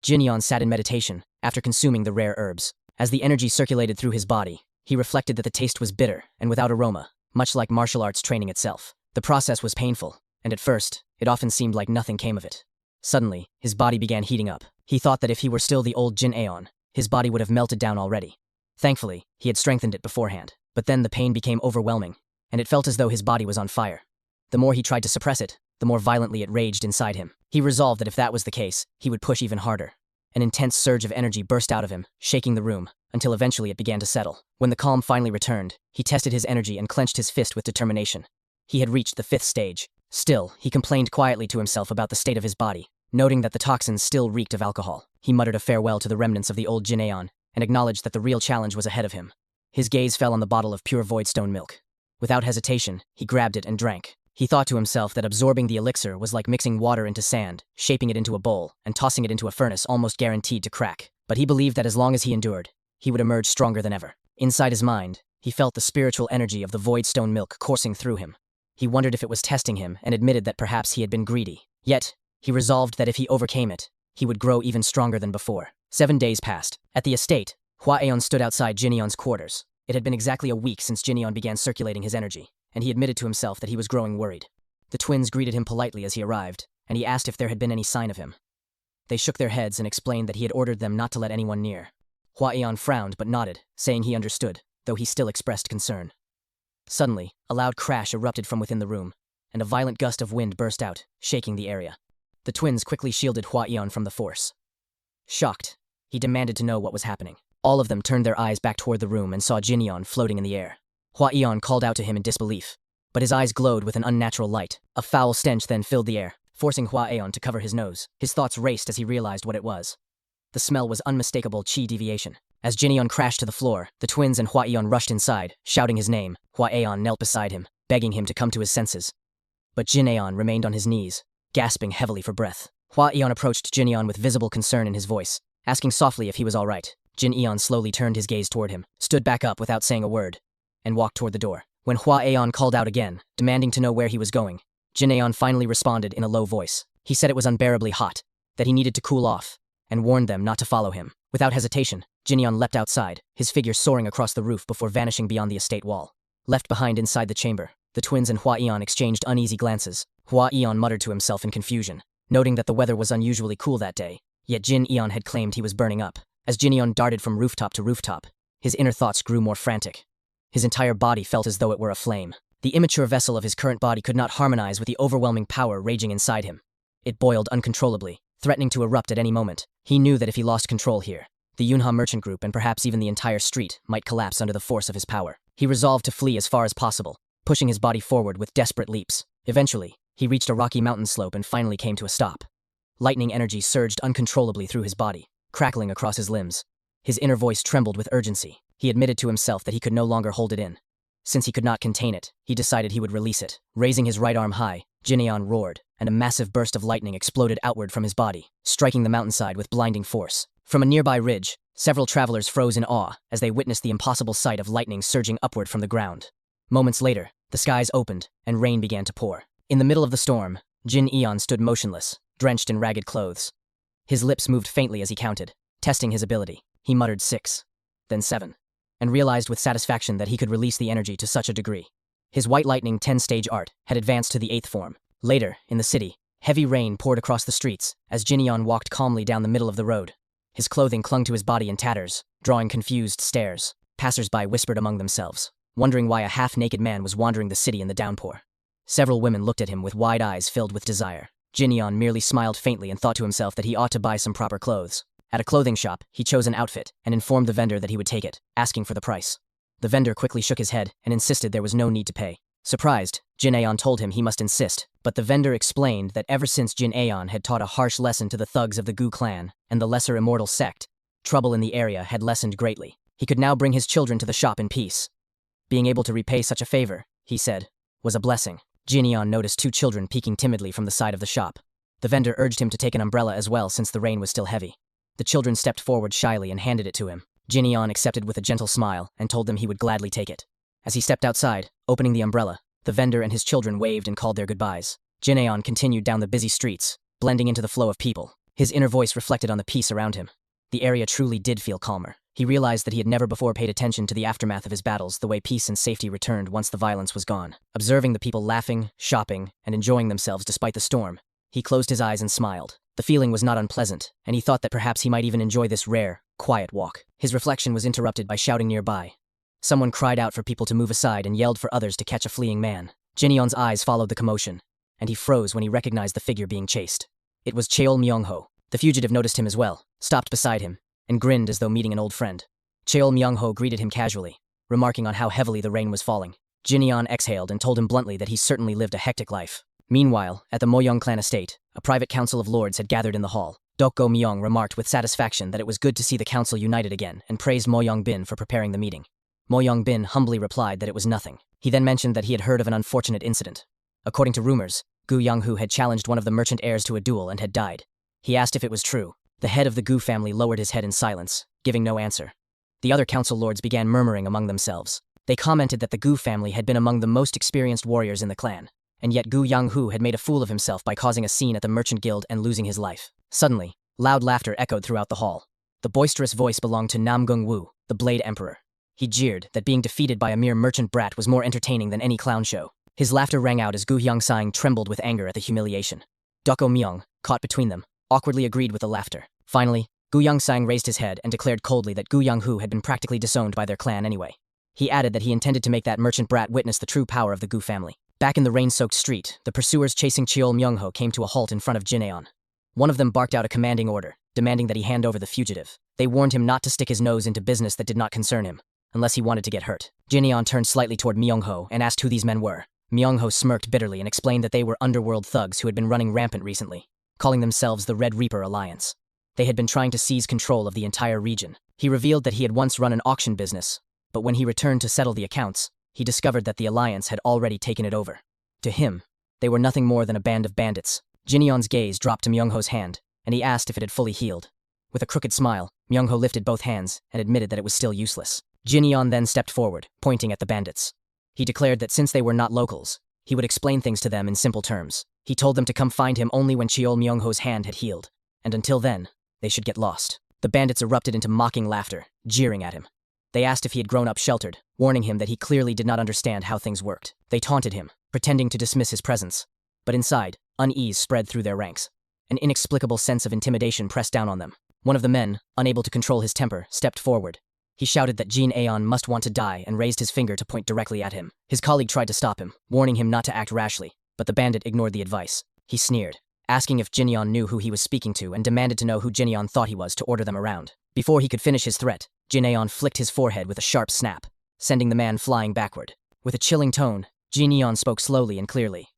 Jin Eon sat in meditation after consuming the rare herbs. As the energy circulated through his body, he reflected that the taste was bitter and without aroma, much like martial arts training itself. The process was painful, and at first, it often seemed like nothing came of it. Suddenly, his body began heating up. He thought that if he were still the old Jin Eon, his body would have melted down already. Thankfully, he had strengthened it beforehand. But then the pain became overwhelming, and it felt as though his body was on fire. The more he tried to suppress it, the more violently it raged inside him. He resolved that if that was the case, he would push even harder. An intense surge of energy burst out of him, shaking the room, until eventually it began to settle. When the calm finally returned, he tested his energy and clenched his fist with determination. He had reached the 5th stage. Still, he complained quietly to himself about the state of his body, noting that the toxins still reeked of alcohol. He muttered a farewell to the remnants of the old Jin Eon, and acknowledged that the real challenge was ahead of him. His gaze fell on the bottle of pure voidstone milk. Without hesitation, he grabbed it and drank. He thought to himself that absorbing the elixir was like mixing water into sand, shaping it into a bowl, and tossing it into a furnace almost guaranteed to crack. But he believed that as long as he endured, he would emerge stronger than ever. Inside his mind, he felt the spiritual energy of the voidstone milk coursing through him. He wondered if it was testing him and admitted that perhaps he had been greedy. Yet, he resolved that if he overcame it, he would grow even stronger than before. 7 days passed. At the estate, Hua Aeon stood outside Jin Eon's quarters. It had been exactly a week since Jin Eon began circulating his energy, and he admitted to himself that he was growing worried. The twins greeted him politely as he arrived, and he asked if there had been any sign of him. They shook their heads and explained that he had ordered them not to let anyone near. Hua Aeon frowned but nodded, saying he understood, though he still expressed concern. Suddenly, a loud crash erupted from within the room, and a violent gust of wind burst out, shaking the area. The twins quickly shielded Hua Eon from the force. Shocked, he demanded to know what was happening. All of them turned their eyes back toward the room and saw Jin Eon floating in the air. Hua Eon called out to him in disbelief, but his eyes glowed with an unnatural light. A foul stench then filled the air, forcing Hua Eon to cover his nose. His thoughts raced as he realized what it was. The smell was unmistakable chi deviation. As Jin Eon crashed to the floor, the twins and Hua Eon rushed inside, shouting his name. Hua Eon knelt beside him, begging him to come to his senses. But Jin Eon remained on his knees, gasping heavily for breath. Hua Eon approached Jin Eon with visible concern in his voice, asking softly if he was all right. Jin Eon slowly turned his gaze toward him, stood back up without saying a word, and walked toward the door. When Hua Eon called out again, demanding to know where he was going, Jin Eon finally responded in a low voice. He said it was unbearably hot, that he needed to cool off, and warned them not to follow him. Without hesitation, Jin Eon leapt outside, his figure soaring across the roof before vanishing beyond the estate wall. Left behind inside the chamber, the twins and Hua Eon exchanged uneasy glances. Hua Eon muttered to himself in confusion, noting that the weather was unusually cool that day, yet Jin Eon had claimed he was burning up. As Jin Eon darted from rooftop to rooftop, his inner thoughts grew more frantic. His entire body felt as though it were aflame. The immature vessel of his current body could not harmonize with the overwhelming power raging inside him. It boiled uncontrollably, threatening to erupt at any moment. He knew that if he lost control here, the Yunha merchant group and perhaps even the entire street might collapse under the force of his power. He resolved to flee as far as possible, pushing his body forward with desperate leaps. Eventually, he reached a rocky mountain slope and finally came to a stop. Lightning energy surged uncontrollably through his body, crackling across his limbs. His inner voice trembled with urgency. He admitted to himself that he could no longer hold it in. Since he could not contain it, he decided he would release it. Raising his right arm high, Jin Eon roared, and a massive burst of lightning exploded outward from his body, striking the mountainside with blinding force. From a nearby ridge, several travelers froze in awe as they witnessed the impossible sight of lightning surging upward from the ground. Moments later, the skies opened, and rain began to pour. In the middle of the storm, Jin Eon stood motionless, drenched in ragged clothes. His lips moved faintly as he counted, testing his ability. He muttered 6, then 7, and realized with satisfaction that he could release the energy to such a degree. His White Lightning 10-stage art had advanced to the 8th form. Later, in the city, heavy rain poured across the streets as Jin Eon walked calmly down the middle of the road. His clothing clung to his body in tatters, drawing confused stares. Passers-by whispered among themselves, wondering why a half-naked man was wandering the city in the downpour. Several women looked at him with wide eyes filled with desire. Jin Eon merely smiled faintly and thought to himself that he ought to buy some proper clothes. At a clothing shop, he chose an outfit and informed the vendor that he would take it, asking for the price. The vendor quickly shook his head and insisted there was no need to pay. Surprised, Jin Eon told him he must insist, but the vendor explained that ever since Jin Eon had taught a harsh lesson to the thugs of the Gu clan and the lesser immortal sect, trouble in the area had lessened greatly. He could now bring his children to the shop in peace. Being able to repay such a favor, he said, was a blessing. Jin Eon noticed 2 children peeking timidly from the side of the shop. The vendor urged him to take an umbrella as well since the rain was still heavy. The children stepped forward shyly and handed it to him. Jin Eon accepted with a gentle smile and told them he would gladly take it. As he stepped outside, opening the umbrella, the vendor and his children waved and called their goodbyes. Jin Eon continued down the busy streets, blending into the flow of people. His inner voice reflected on the peace around him. The area truly did feel calmer. He realized that he had never before paid attention to the aftermath of his battles, the way peace and safety returned once the violence was gone. Observing the people laughing, shopping, and enjoying themselves despite the storm, he closed his eyes and smiled. The feeling was not unpleasant, and he thought that perhaps he might even enjoy this rare, quiet walk. His reflection was interrupted by shouting nearby. Someone cried out for people to move aside and yelled for others to catch a fleeing man. Jin Eon's eyes followed the commotion, and he froze when he recognized the figure being chased. It was Cheol Myung-ho. The fugitive noticed him as well, stopped beside him, and grinned as though meeting an old friend. Cheol Myung-ho greeted him casually, remarking on how heavily the rain was falling. Jin Eon exhaled and told him bluntly that he certainly lived a hectic life. Meanwhile, at the Moyong clan estate, a private council of lords had gathered in the hall. Dokgo Myung remarked with satisfaction that it was good to see the council united again and praised Moyong Bin for preparing the meeting. Moyong Bin humbly replied that it was nothing. He then mentioned that he had heard of an unfortunate incident. According to rumors, Gu Young-hoo had challenged one of the merchant heirs to a duel and had died. He asked if it was true. The head of the Gu family lowered his head in silence, giving no answer. The other council lords began murmuring among themselves. They commented that the Gu family had been among the most experienced warriors in the clan, and yet Gu Young-hoo had made a fool of himself by causing a scene at the merchant guild and losing his life. Suddenly, loud laughter echoed throughout the hall. The boisterous voice belonged to Nam Gung-woo, the Blade Emperor. He jeered that being defeated by a mere merchant brat was more entertaining than any clown show. His laughter rang out as Gu Hyung-sang trembled with anger at the humiliation. Dokgo Myung, caught between them, awkwardly agreed with the laughter. Finally, Gu Hyung-sang raised his head and declared coldly that Gu Young-hoo had been practically disowned by their clan anyway. He added that he intended to make that merchant brat witness the true power of the Gu family. Back in the rain-soaked street, the pursuers chasing Cheol Myung-ho came to a halt in front of Jin Aeon. One of them barked out a commanding order, demanding that he hand over the fugitive. They warned him not to stick his nose into business that did not concern him, unless he wanted to get hurt. Jin Aeon turned slightly toward Myung-ho and asked who these men were. Myung-ho smirked bitterly and explained that they were underworld thugs who had been running rampant recently, calling themselves the Red Reaper Alliance. They had been trying to seize control of the entire region. He revealed that he had once run an auction business, but when he returned to settle the accounts, he discovered that the Alliance had already taken it over. To him, they were nothing more than a band of bandits. Jin Aeon's gaze dropped to Myung-ho's hand, and he asked if it had fully healed. With a crooked smile, Myung-ho lifted both hands and admitted that it was still useless. Jin Aeon then stepped forward, pointing at the bandits. He declared that since they were not locals, he would explain things to them in simple terms. He told them to come find him only when Cheol Myung-ho's hand had healed, and until then, they should get lost. The bandits erupted into mocking laughter, jeering at him. They asked if he had grown up sheltered, warning him that he clearly did not understand how things worked. They taunted him, pretending to dismiss his presence. But inside, unease spread through their ranks. An inexplicable sense of intimidation pressed down on them. One of the men, unable to control his temper, stepped forward. He shouted that Jin Aeon must want to die and raised his finger to point directly at him. His colleague tried to stop him, warning him not to act rashly, but the bandit ignored the advice. He sneered, asking if Jin Aeon knew who he was speaking to and demanded to know who Jin Aeon thought he was to order them around. Before he could finish his threat, Jin Aeon flicked his forehead with a sharp snap, sending the man flying backward. With a chilling tone, Jin Aeon spoke slowly and clearly.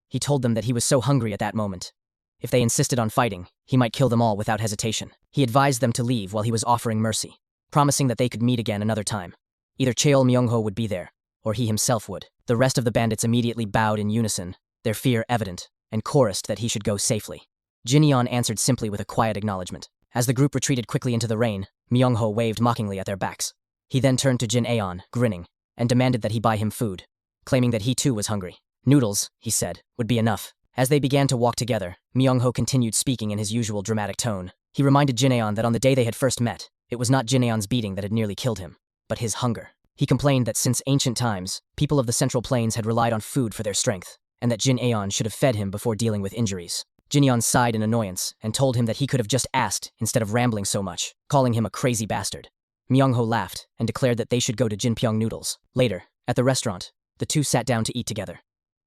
He told them that he was so hungry at that moment. If they insisted on fighting, he might kill them all without hesitation. He advised them to leave while he was offering mercy, promising that they could meet again another time. Either Cheol Myung-ho would be there, or he himself would. The rest of the bandits immediately bowed in unison, their fear evident, and chorused that he should go safely. Jin Aeon answered simply with a quiet acknowledgement. As the group retreated quickly into the rain, Myung-ho waved mockingly at their backs. He then turned to Jin Aeon, grinning, and demanded that he buy him food, claiming that he too was hungry. Noodles, he said, would be enough. As they began to walk together, Myung-ho continued speaking in his usual dramatic tone. He reminded Jin Aeon that on the day they had first met, it was not Jin Aeon's beating that had nearly killed him, but his hunger. He complained that since ancient times, people of the Central Plains had relied on food for their strength, and that Jin Aeon should have fed him before dealing with injuries. Jin Aeon sighed in annoyance and told him that he could have just asked instead of rambling so much, calling him a crazy bastard. Myung-ho laughed and declared that they should go to Jinpyeong Noodles. Later, at the restaurant, the two sat down to eat together.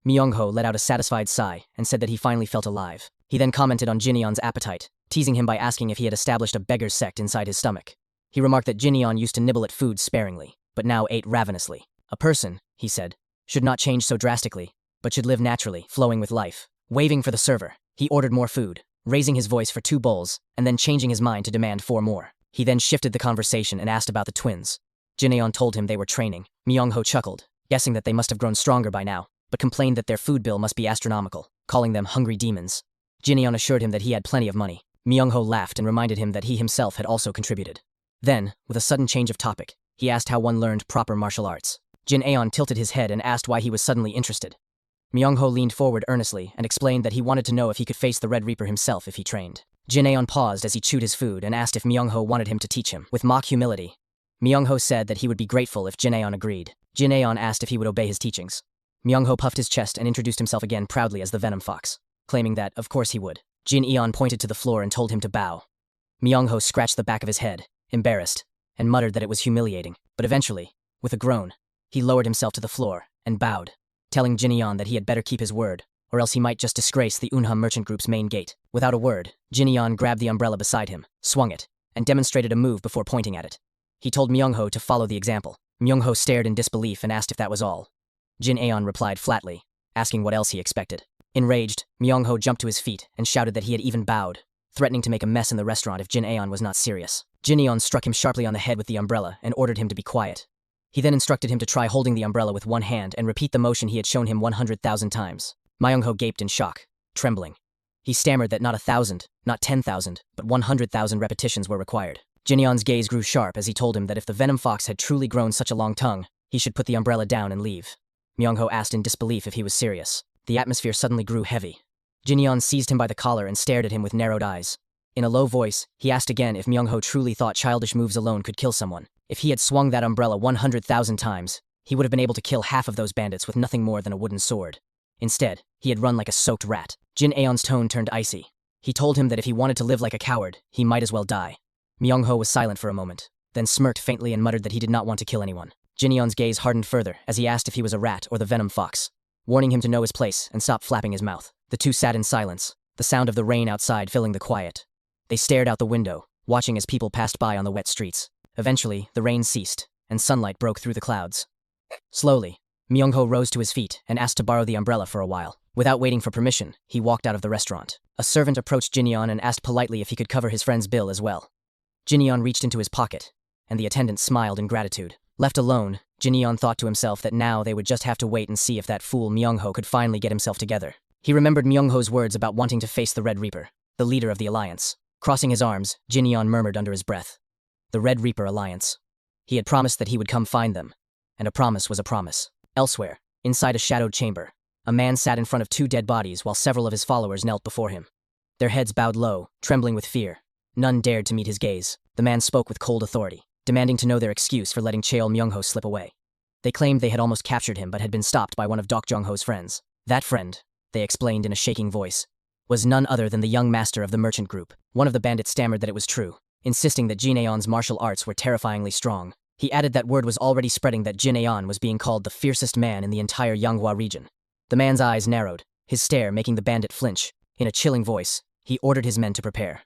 Myung-ho let out a satisfied sigh and said that he finally felt alive. He then commented on Jin Aeon's appetite, teasing him by asking if he had established a beggar's sect inside his stomach. He remarked that Jin Aeon used to nibble at food sparingly, but now ate ravenously. A person, he said, should not change so drastically, but should live naturally, flowing with life. Waving for the server, he ordered more food, raising his voice for 2 bowls, and then changing his mind to demand 4 more. He then shifted the conversation and asked about the twins. Jin Aeon told him they were training. Myung-ho chuckled, guessing that they must have grown stronger by now, but complained that their food bill must be astronomical, calling them hungry demons. Jin Aeon assured him that he had plenty of money. Myung-ho laughed and reminded him that he himself had also contributed. Then, with a sudden change of topic, he asked how one learned proper martial arts. Jin Aeon tilted his head and asked why he was suddenly interested. Myung-ho leaned forward earnestly and explained that he wanted to know if he could face the Red Reaper himself if he trained. Jin Aeon paused as he chewed his food and asked if Myung-ho wanted him to teach him. With mock humility, Myung-ho said that he would be grateful if Jin Aeon agreed. Jin Aeon asked if he would obey his teachings. Myung-ho puffed his chest and introduced himself again proudly as the Venom Fox, claiming that, of course he would. Jin Aeon pointed to the floor and told him to bow. Myung-ho scratched the back of his head, embarrassed, and muttered that it was humiliating. But eventually, with a groan, he lowered himself to the floor and bowed, telling Jin Aeon that he had better keep his word, or else he might just disgrace the Unha Merchant Group's main gate. Without a word, Jin Aeon grabbed the umbrella beside him, swung it, and demonstrated a move before pointing at it. He told Myung-ho to follow the example. Myung-ho stared in disbelief and asked if that was all. Jin Aeon replied flatly, asking what else he expected. Enraged, Myung-ho jumped to his feet and shouted that he had even bowed, threatening to make a mess in the restaurant if Jin Aeon was not serious. Jin Aeon struck him sharply on the head with the umbrella and ordered him to be quiet. He then instructed him to try holding the umbrella with one hand and repeat the motion he had shown him 100,000 times. Myung-ho gaped in shock, trembling. He stammered that not 1,000, not 10,000, but 100,000 repetitions were required. Jin Aeon's gaze grew sharp as he told him that if the Venom Fox had truly grown such a long tongue, he should put the umbrella down and leave. Myung-ho asked in disbelief if he was serious. The atmosphere suddenly grew heavy. Jin Aeon seized him by the collar and stared at him with narrowed eyes. In a low voice, he asked again if Myung-ho truly thought childish moves alone could kill someone. If he had swung that umbrella 100,000 times, he would have been able to kill half of those bandits with nothing more than a wooden sword. Instead, he had run like a soaked rat. Jin Aeon's tone turned icy. He told him that if he wanted to live like a coward, he might as well die. Myung-ho was silent for a moment, then smirked faintly and muttered that he did not want to kill anyone. Jinyeon's gaze hardened further as he asked if he was a rat or the venom fox, warning him to know his place and stop flapping his mouth. The two sat in silence, the sound of the rain outside filling the quiet. They stared out the window, watching as people passed by on the wet streets. Eventually, the rain ceased, and sunlight broke through the clouds. Slowly, Myung-ho rose to his feet and asked to borrow the umbrella for a while. Without waiting for permission, he walked out of the restaurant. A servant approached Jinyeon and asked politely if he could cover his friend's bill as well. Jinyeon reached into his pocket, and the attendant smiled in gratitude. Left alone, Jinyeon thought to himself that now they would just have to wait and see if that fool Myung-ho could finally get himself together. He remembered Myung-ho's words about wanting to face the Red Reaper, the leader of the alliance. Crossing his arms, Jinyeon murmured under his breath. The Red Reaper alliance. He had promised that he would come find them, and a promise was a promise. Elsewhere, inside a shadowed chamber, a man sat in front of two dead bodies while several of his followers knelt before him. Their heads bowed low, trembling with fear. None dared to meet his gaze. The man spoke with cold authority, demanding to know their excuse for letting Cheol Myung-ho slip away. They claimed they had almost captured him but had been stopped by one of Dok Jong-ho's friends. That friend, they explained in a shaking voice, was none other than the young master of the merchant group. One of the bandits stammered that it was true, insisting that Jin Aeon's martial arts were terrifyingly strong. He added that word was already spreading that Jin Aeon was being called the fiercest man in the entire Yanghua region. The man's eyes narrowed, his stare making the bandit flinch. In a chilling voice, he ordered his men to prepare.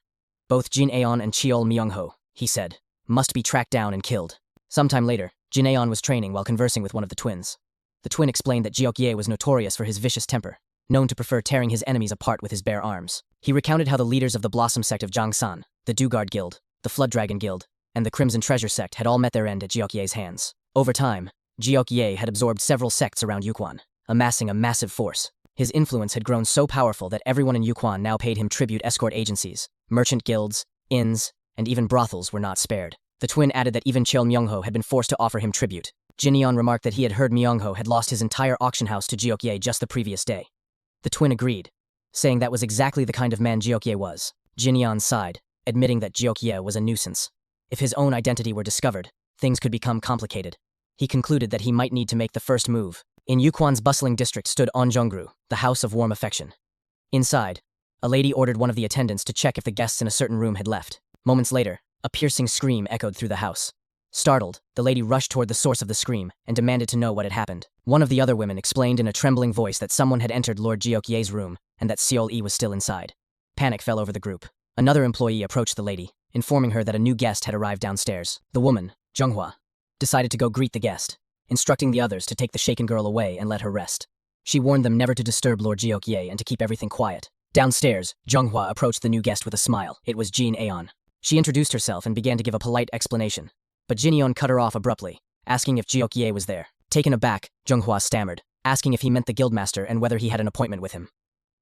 Both Jin Aeon and Cheol Myung-ho, he said, must be tracked down and killed. Sometime later, Jin Aeon was training while conversing with one of the twins. The twin explained that Jeok-ye was notorious for his vicious temper, known to prefer tearing his enemies apart with his bare arms. He recounted how the leaders of the Blossom sect of Jangsan, the Dugard Guild, the Flood Dragon Guild, and the Crimson Treasure sect had all met their end at Jeok-ye's hands. Over time, Jeok-ye had absorbed several sects around Yukwan, amassing a massive force. His influence had grown so powerful that everyone in Yukwan now paid him tribute. Escort agencies, merchant guilds, inns, and even brothels were not spared. The twin added that even Cheol Myung-ho had been forced to offer him tribute. Jin Aeon remarked that he had heard Myung-ho had lost his entire auction house to Jeok-ye just the previous day. The twin agreed, saying that was exactly the kind of man Jeok-ye was. Jin Aeon sighed, admitting that Jeok-ye was a nuisance. If his own identity were discovered, things could become complicated. He concluded that he might need to make the first move. In Yukwan's bustling district stood Onjeongru, the house of warm affection. Inside, a lady ordered one of the attendants to check if the guests in a certain room had left. Moments later, a piercing scream echoed through the house. Startled, the lady rushed toward the source of the scream and demanded to know what had happened. One of the other women explained in a trembling voice that someone had entered Lord Jeok-ye's room and that Seol-e was still inside. Panic fell over the group. Another employee approached the lady, informing her that a new guest had arrived downstairs. The woman, Junghwa, decided to go greet the guest, instructing the others to take the shaken girl away and let her rest. She warned them never to disturb Lord Jeok-ye and to keep everything quiet. Downstairs, Junghwa approached the new guest with a smile. It was Jin Aeon. She introduced herself and began to give a polite explanation, but Jin Aeon cut her off abruptly, asking if Jeok-ye was there. Taken aback, Junghwa stammered, asking if he meant the guildmaster and whether he had an appointment with him.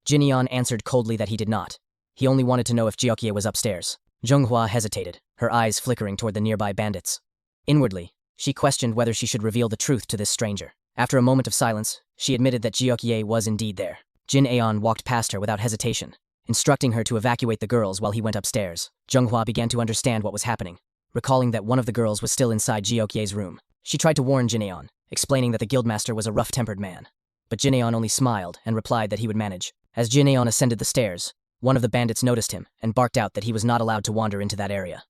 Jin Aeon answered coldly that he did not. He only wanted to know if Jeok-ye was upstairs. Junghwa hesitated, her eyes flickering toward the nearby bandits. Inwardly, she questioned whether she should reveal the truth to this stranger. After a moment of silence, she admitted that Jeok-ye was indeed there. Jin Aeon walked past her without hesitation, instructing her to evacuate the girls while he went upstairs. Junghwa began to understand what was happening, recalling that one of the girls was still inside Jeok-ye's room. She tried to warn Jin Aeon, explaining that the guildmaster was a rough-tempered man. But Jin Aeon only smiled and replied that he would manage. As Jin Aeon ascended the stairs, one of the bandits noticed him and barked out that he was not allowed to wander into that area.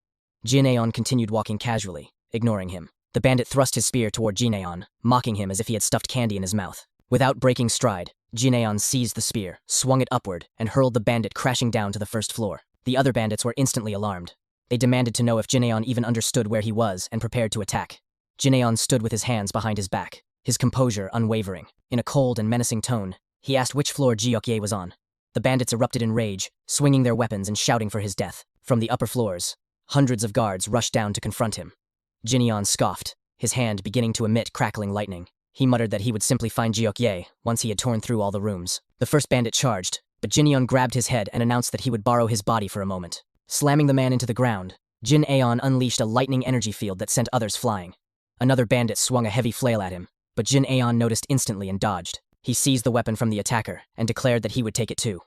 Jin Aeon continued walking casually, ignoring him. The bandit thrust his spear toward Jin Aeon, mocking him as if he had stuffed candy in his mouth. Without breaking stride, Jin Aeon seized the spear, swung it upward, and hurled the bandit crashing down to the first floor. The other bandits were instantly alarmed. They demanded to know if Jin Aeon even understood where he was and prepared to attack. Jin Aeon stood with his hands behind his back, his composure unwavering. In a cold and menacing tone, he asked which floor Jeok-ye was on. The bandits erupted in rage, swinging their weapons and shouting for his death. From the upper floors, hundreds of guards rushed down to confront him. Jin Aeon scoffed, his hand beginning to emit crackling lightning. He muttered that he would simply find Jeok-ye once he had torn through all the rooms. The first bandit charged, but Jin Aeon grabbed his head and announced that he would borrow his body for a moment. Slamming the man into the ground, Jin Aeon unleashed a lightning energy field that sent others flying. Another bandit swung a heavy flail at him, but Jin Aeon noticed instantly and dodged. He seized the weapon from the attacker and declared that he would take it too.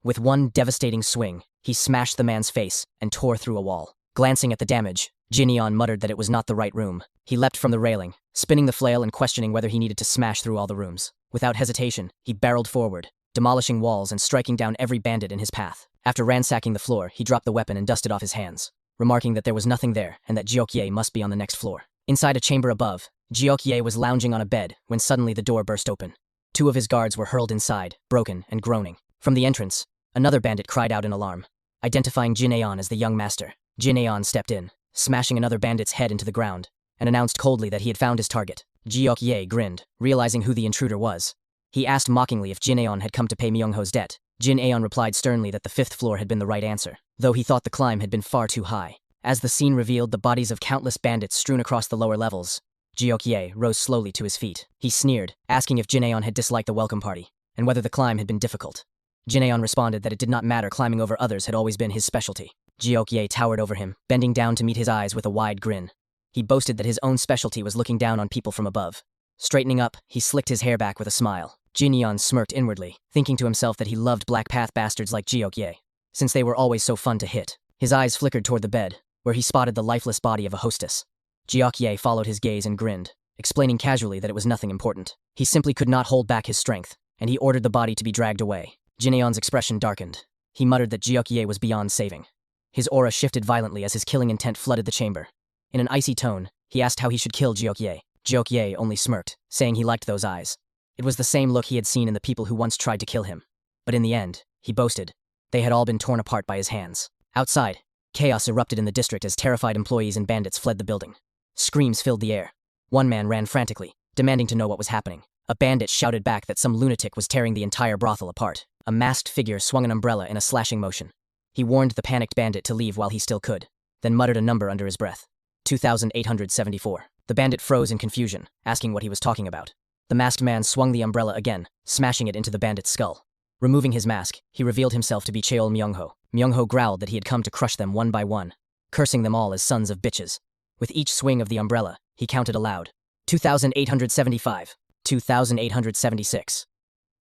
With one devastating swing, he smashed the man's face and tore through a wall. Glancing at the damage, Jin Aeon muttered that it was not the right room. He leapt from the railing, spinning the flail and questioning whether he needed to smash through all the rooms. Without hesitation, he barreled forward, demolishing walls and striking down every bandit in his path. After ransacking the floor, he dropped the weapon and dusted off his hands, remarking that there was nothing there and that Jeok-ye must be on the next floor. Inside a chamber above, Jiokye was lounging on a bed when suddenly the door burst open. Two of his guards were hurled inside, broken and groaning. From the entrance, another bandit cried out in alarm. Identifying Jin Aeon as the young master, Jin Aeon stepped in, smashing another bandit's head into the ground, and announced coldly that he had found his target. Jiokye grinned, realizing who the intruder was. He asked mockingly if Jin Aeon had come to pay Myungho's debt. Jin Aeon replied sternly that the 5th floor had been the right answer, though he thought the climb had been far too high. As the scene revealed the bodies of countless bandits strewn across the lower levels, Jiokye rose slowly to his feet. He sneered, asking if Jin Aeon had disliked the welcome party, and whether the climb had been difficult. Jin Aeon responded that it did not matter, climbing over others had always been his specialty. Jiokye towered over him, bending down to meet his eyes with a wide grin. He boasted that his own specialty was looking down on people from above. Straightening up, he slicked his hair back with a smile. Jin Aeon smirked inwardly, thinking to himself that he loved Black Path bastards like Jiokye, since they were always so fun to hit. His eyes flickered toward the bed, where he spotted the lifeless body of a hostess. Jiokye followed his gaze and grinned, explaining casually that it was nothing important. He simply could not hold back his strength, and he ordered the body to be dragged away. Jin Aeon's expression darkened. He muttered that Jiokye was beyond saving. His aura shifted violently as his killing intent flooded the chamber. In an icy tone, he asked how he should kill Jiokye. Jiokye only smirked, saying he liked those eyes. It was the same look he had seen in the people who once tried to kill him. But in the end, he boasted, they had all been torn apart by his hands. Outside, chaos erupted in the district as terrified employees and bandits fled the building. Screams filled the air. One man ran frantically, demanding to know what was happening. A bandit shouted back that some lunatic was tearing the entire brothel apart. A masked figure swung an umbrella in a slashing motion. He warned the panicked bandit to leave while he still could, then muttered a number under his breath. 2,874. The bandit froze in confusion, asking what he was talking about. The masked man swung the umbrella again, smashing it into the bandit's skull. Removing his mask, he revealed himself to be Cheol Myungho. Myungho growled that he had come to crush them one by one, cursing them all as sons of bitches. With each swing of the umbrella, he counted aloud. 2,875. 2,876.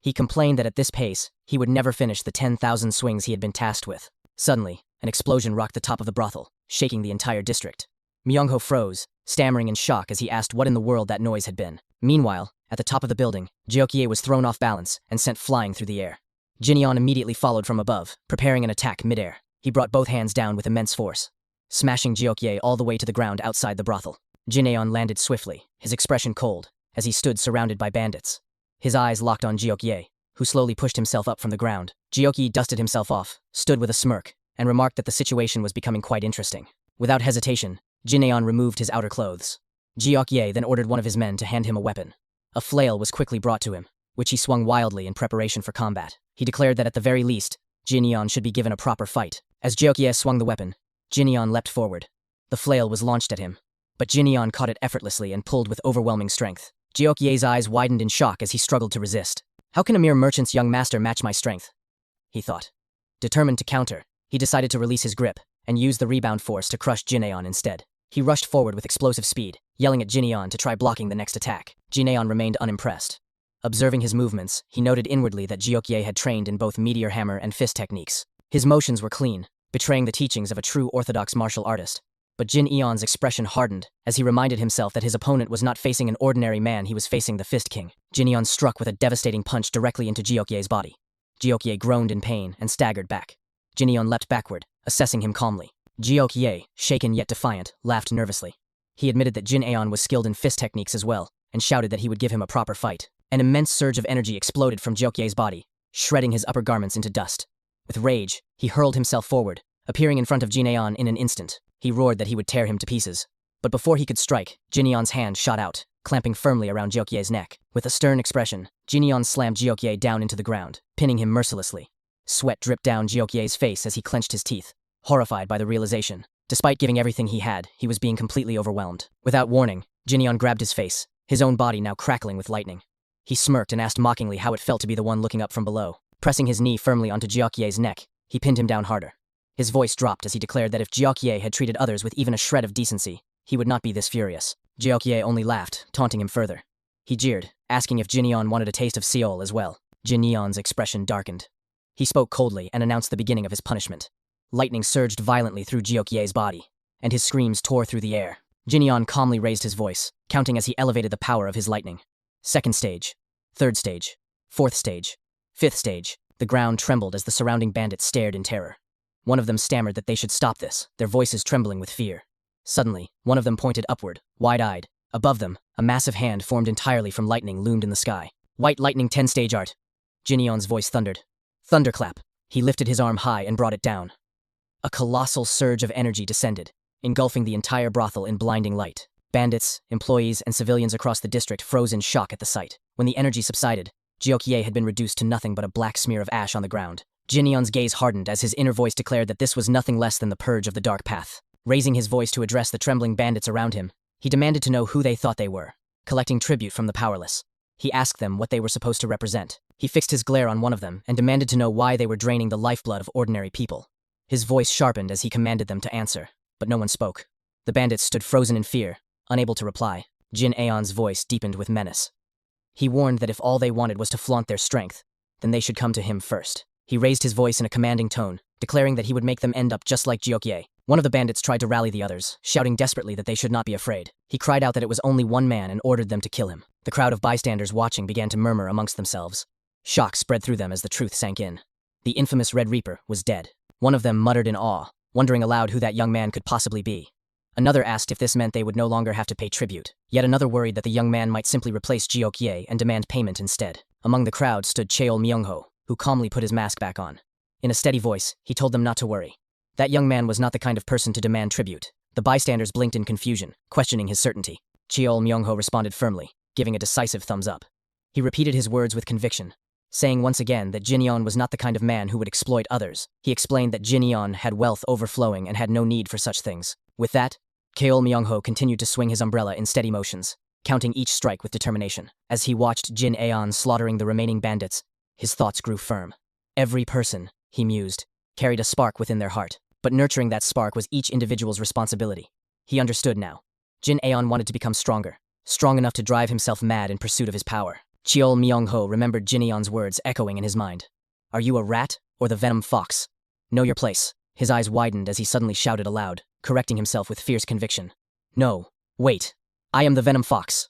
He complained that at this pace, he would never finish the 10,000 swings he had been tasked with. Suddenly, an explosion rocked the top of the brothel, shaking the entire district. Myungho froze, stammering in shock as he asked what in the world that noise had been. Meanwhile, at the top of the building, Jiokye was thrown off balance and sent flying through the air. Jin Aeon immediately followed from above, preparing an attack midair. He brought both hands down with immense force, smashing Jiokye all the way to the ground outside the brothel. Jin Aeon landed swiftly, his expression cold, as he stood surrounded by bandits. His eyes locked on Jiokye, who slowly pushed himself up from the ground. Jiokye dusted himself off, stood with a smirk, and remarked that the situation was becoming quite interesting. Without hesitation, Jin Aeon removed his outer clothes. Jiokye then ordered one of his men to hand him a weapon. A flail was quickly brought to him, which he swung wildly in preparation for combat. He declared that at the very least, Jin Aeon should be given a proper fight. As Jiokye swung the weapon, Jin Aeon leapt forward. The flail was launched at him, but Jin Aeon caught it effortlessly and pulled with overwhelming strength. Jiokye's eyes widened in shock as he struggled to resist. How can a mere merchant's young master match my strength? He thought. Determined to counter, he decided to release his grip and use the rebound force to crush Jin Aeon instead. He rushed forward with explosive speed, yelling at Jin Aeon to try blocking the next attack. Jin Aeon remained unimpressed. Observing his movements, he noted inwardly that Jiokye had trained in both meteor hammer and fist techniques. His motions were clean, betraying the teachings of a true orthodox martial artist. But Jin Aeon's expression hardened as he reminded himself that his opponent was not facing an ordinary man, he was facing the Fist King. Jin Aeon struck with a devastating punch directly into Jiokye's body. Jiokye groaned in pain and staggered back. Jin Aeon leapt backward, assessing him calmly. Jiokye, shaken yet defiant, laughed nervously. He admitted that Jin Aeon was skilled in fist techniques as well, and shouted that he would give him a proper fight. An immense surge of energy exploded from Jiokye's body, shredding his upper garments into dust. With rage, he hurled himself forward, appearing in front of Jin Aeon in an instant. He roared that he would tear him to pieces. But before he could strike, Jin Aeon's hand shot out, clamping firmly around Jiokye's neck. With a stern expression, Jin Aeon slammed Jiokye down into the ground, pinning him mercilessly. Sweat dripped down Jiokye's face as he clenched his teeth, horrified by the realization. Despite giving everything he had, he was being completely overwhelmed. Without warning, Jin Aeon grabbed his face, his own body now crackling with lightning. He smirked and asked mockingly how it felt to be the one looking up from below. Pressing his knee firmly onto Jiokye's neck, he pinned him down harder. His voice dropped as he declared that if Jiokye had treated others with even a shred of decency, he would not be this furious. Jiokye only laughed, taunting him further. He jeered, asking if Jin Aeon wanted a taste of Seoul as well. Jin Aeon's expression darkened. He spoke coldly and announced the beginning of his punishment. Lightning surged violently through Jiokye's body, and his screams tore through the air. Jin Aeon calmly raised his voice, counting as he elevated the power of his lightning. 2nd stage, 3rd stage, 4th stage, 5th stage. The ground trembled as the surrounding bandits stared in terror. One of them stammered that they should stop this, their voices trembling with fear. Suddenly, one of them pointed upward, wide-eyed, Above them, a massive hand formed entirely from lightning loomed in the sky. White lightning 10 stage art. Jin Eon's voice thundered. Thunderclap. He lifted his arm high and brought it down. A colossal surge of energy descended, engulfing the entire brothel in blinding light. Bandits, employees, and civilians across the district froze in shock at the sight. When the energy subsided, Jiokye had been reduced to nothing but a black smear of ash on the ground. Jin Eon's gaze hardened as his inner voice declared that this was nothing less than the purge of the dark path. Raising his voice to address the trembling bandits around him, he demanded to know who they thought they were, collecting tribute from the powerless. He asked them what they were supposed to represent. He fixed his glare on one of them and demanded to know why they were draining the lifeblood of ordinary people. His voice sharpened as he commanded them to answer, but no one spoke. The bandits stood frozen in fear, unable to reply. Jin Aeon's voice deepened with menace. He warned that if all they wanted was to flaunt their strength, then they should come to him first. He raised his voice in a commanding tone, declaring that he would make them end up just like Jiokye. One of the bandits tried to rally the others, shouting desperately that they should not be afraid. He cried out that it was only one man and ordered them to kill him. The crowd of bystanders watching began to murmur amongst themselves. Shock spread through them as the truth sank in. The infamous Red Reaper was dead. One of them muttered in awe, wondering aloud who that young man could possibly be. Another asked if this meant they would no longer have to pay tribute. Yet another worried that the young man might simply replace Jiokye and demand payment instead. Among the crowd stood Cheol Myungho, who calmly put his mask back on. In a steady voice, he told them not to worry. That young man was not the kind of person to demand tribute. The bystanders blinked in confusion, questioning his certainty. Cheol Myungho responded firmly, giving a decisive thumbs up. He repeated his words with conviction, saying once again that Jin Eon was not the kind of man who would exploit others. He explained that Jin Eon had wealth overflowing and had no need for such things. With that, Cheol Myungho continued to swing his umbrella in steady motions, counting each strike with determination. As he watched Jin Eon slaughtering the remaining bandits, his thoughts grew firm. Every person, he mused, carried a spark within their heart, but nurturing that spark was each individual's responsibility. He understood now. Jin Eon wanted to become stronger, strong enough to drive himself mad in pursuit of his power. Cheol Myungho remembered Jin Eon's words echoing in his mind. Are you a rat or the venom fox? Know your place. His eyes widened as he suddenly shouted aloud, correcting himself with fierce conviction. No, wait. I am the venom fox.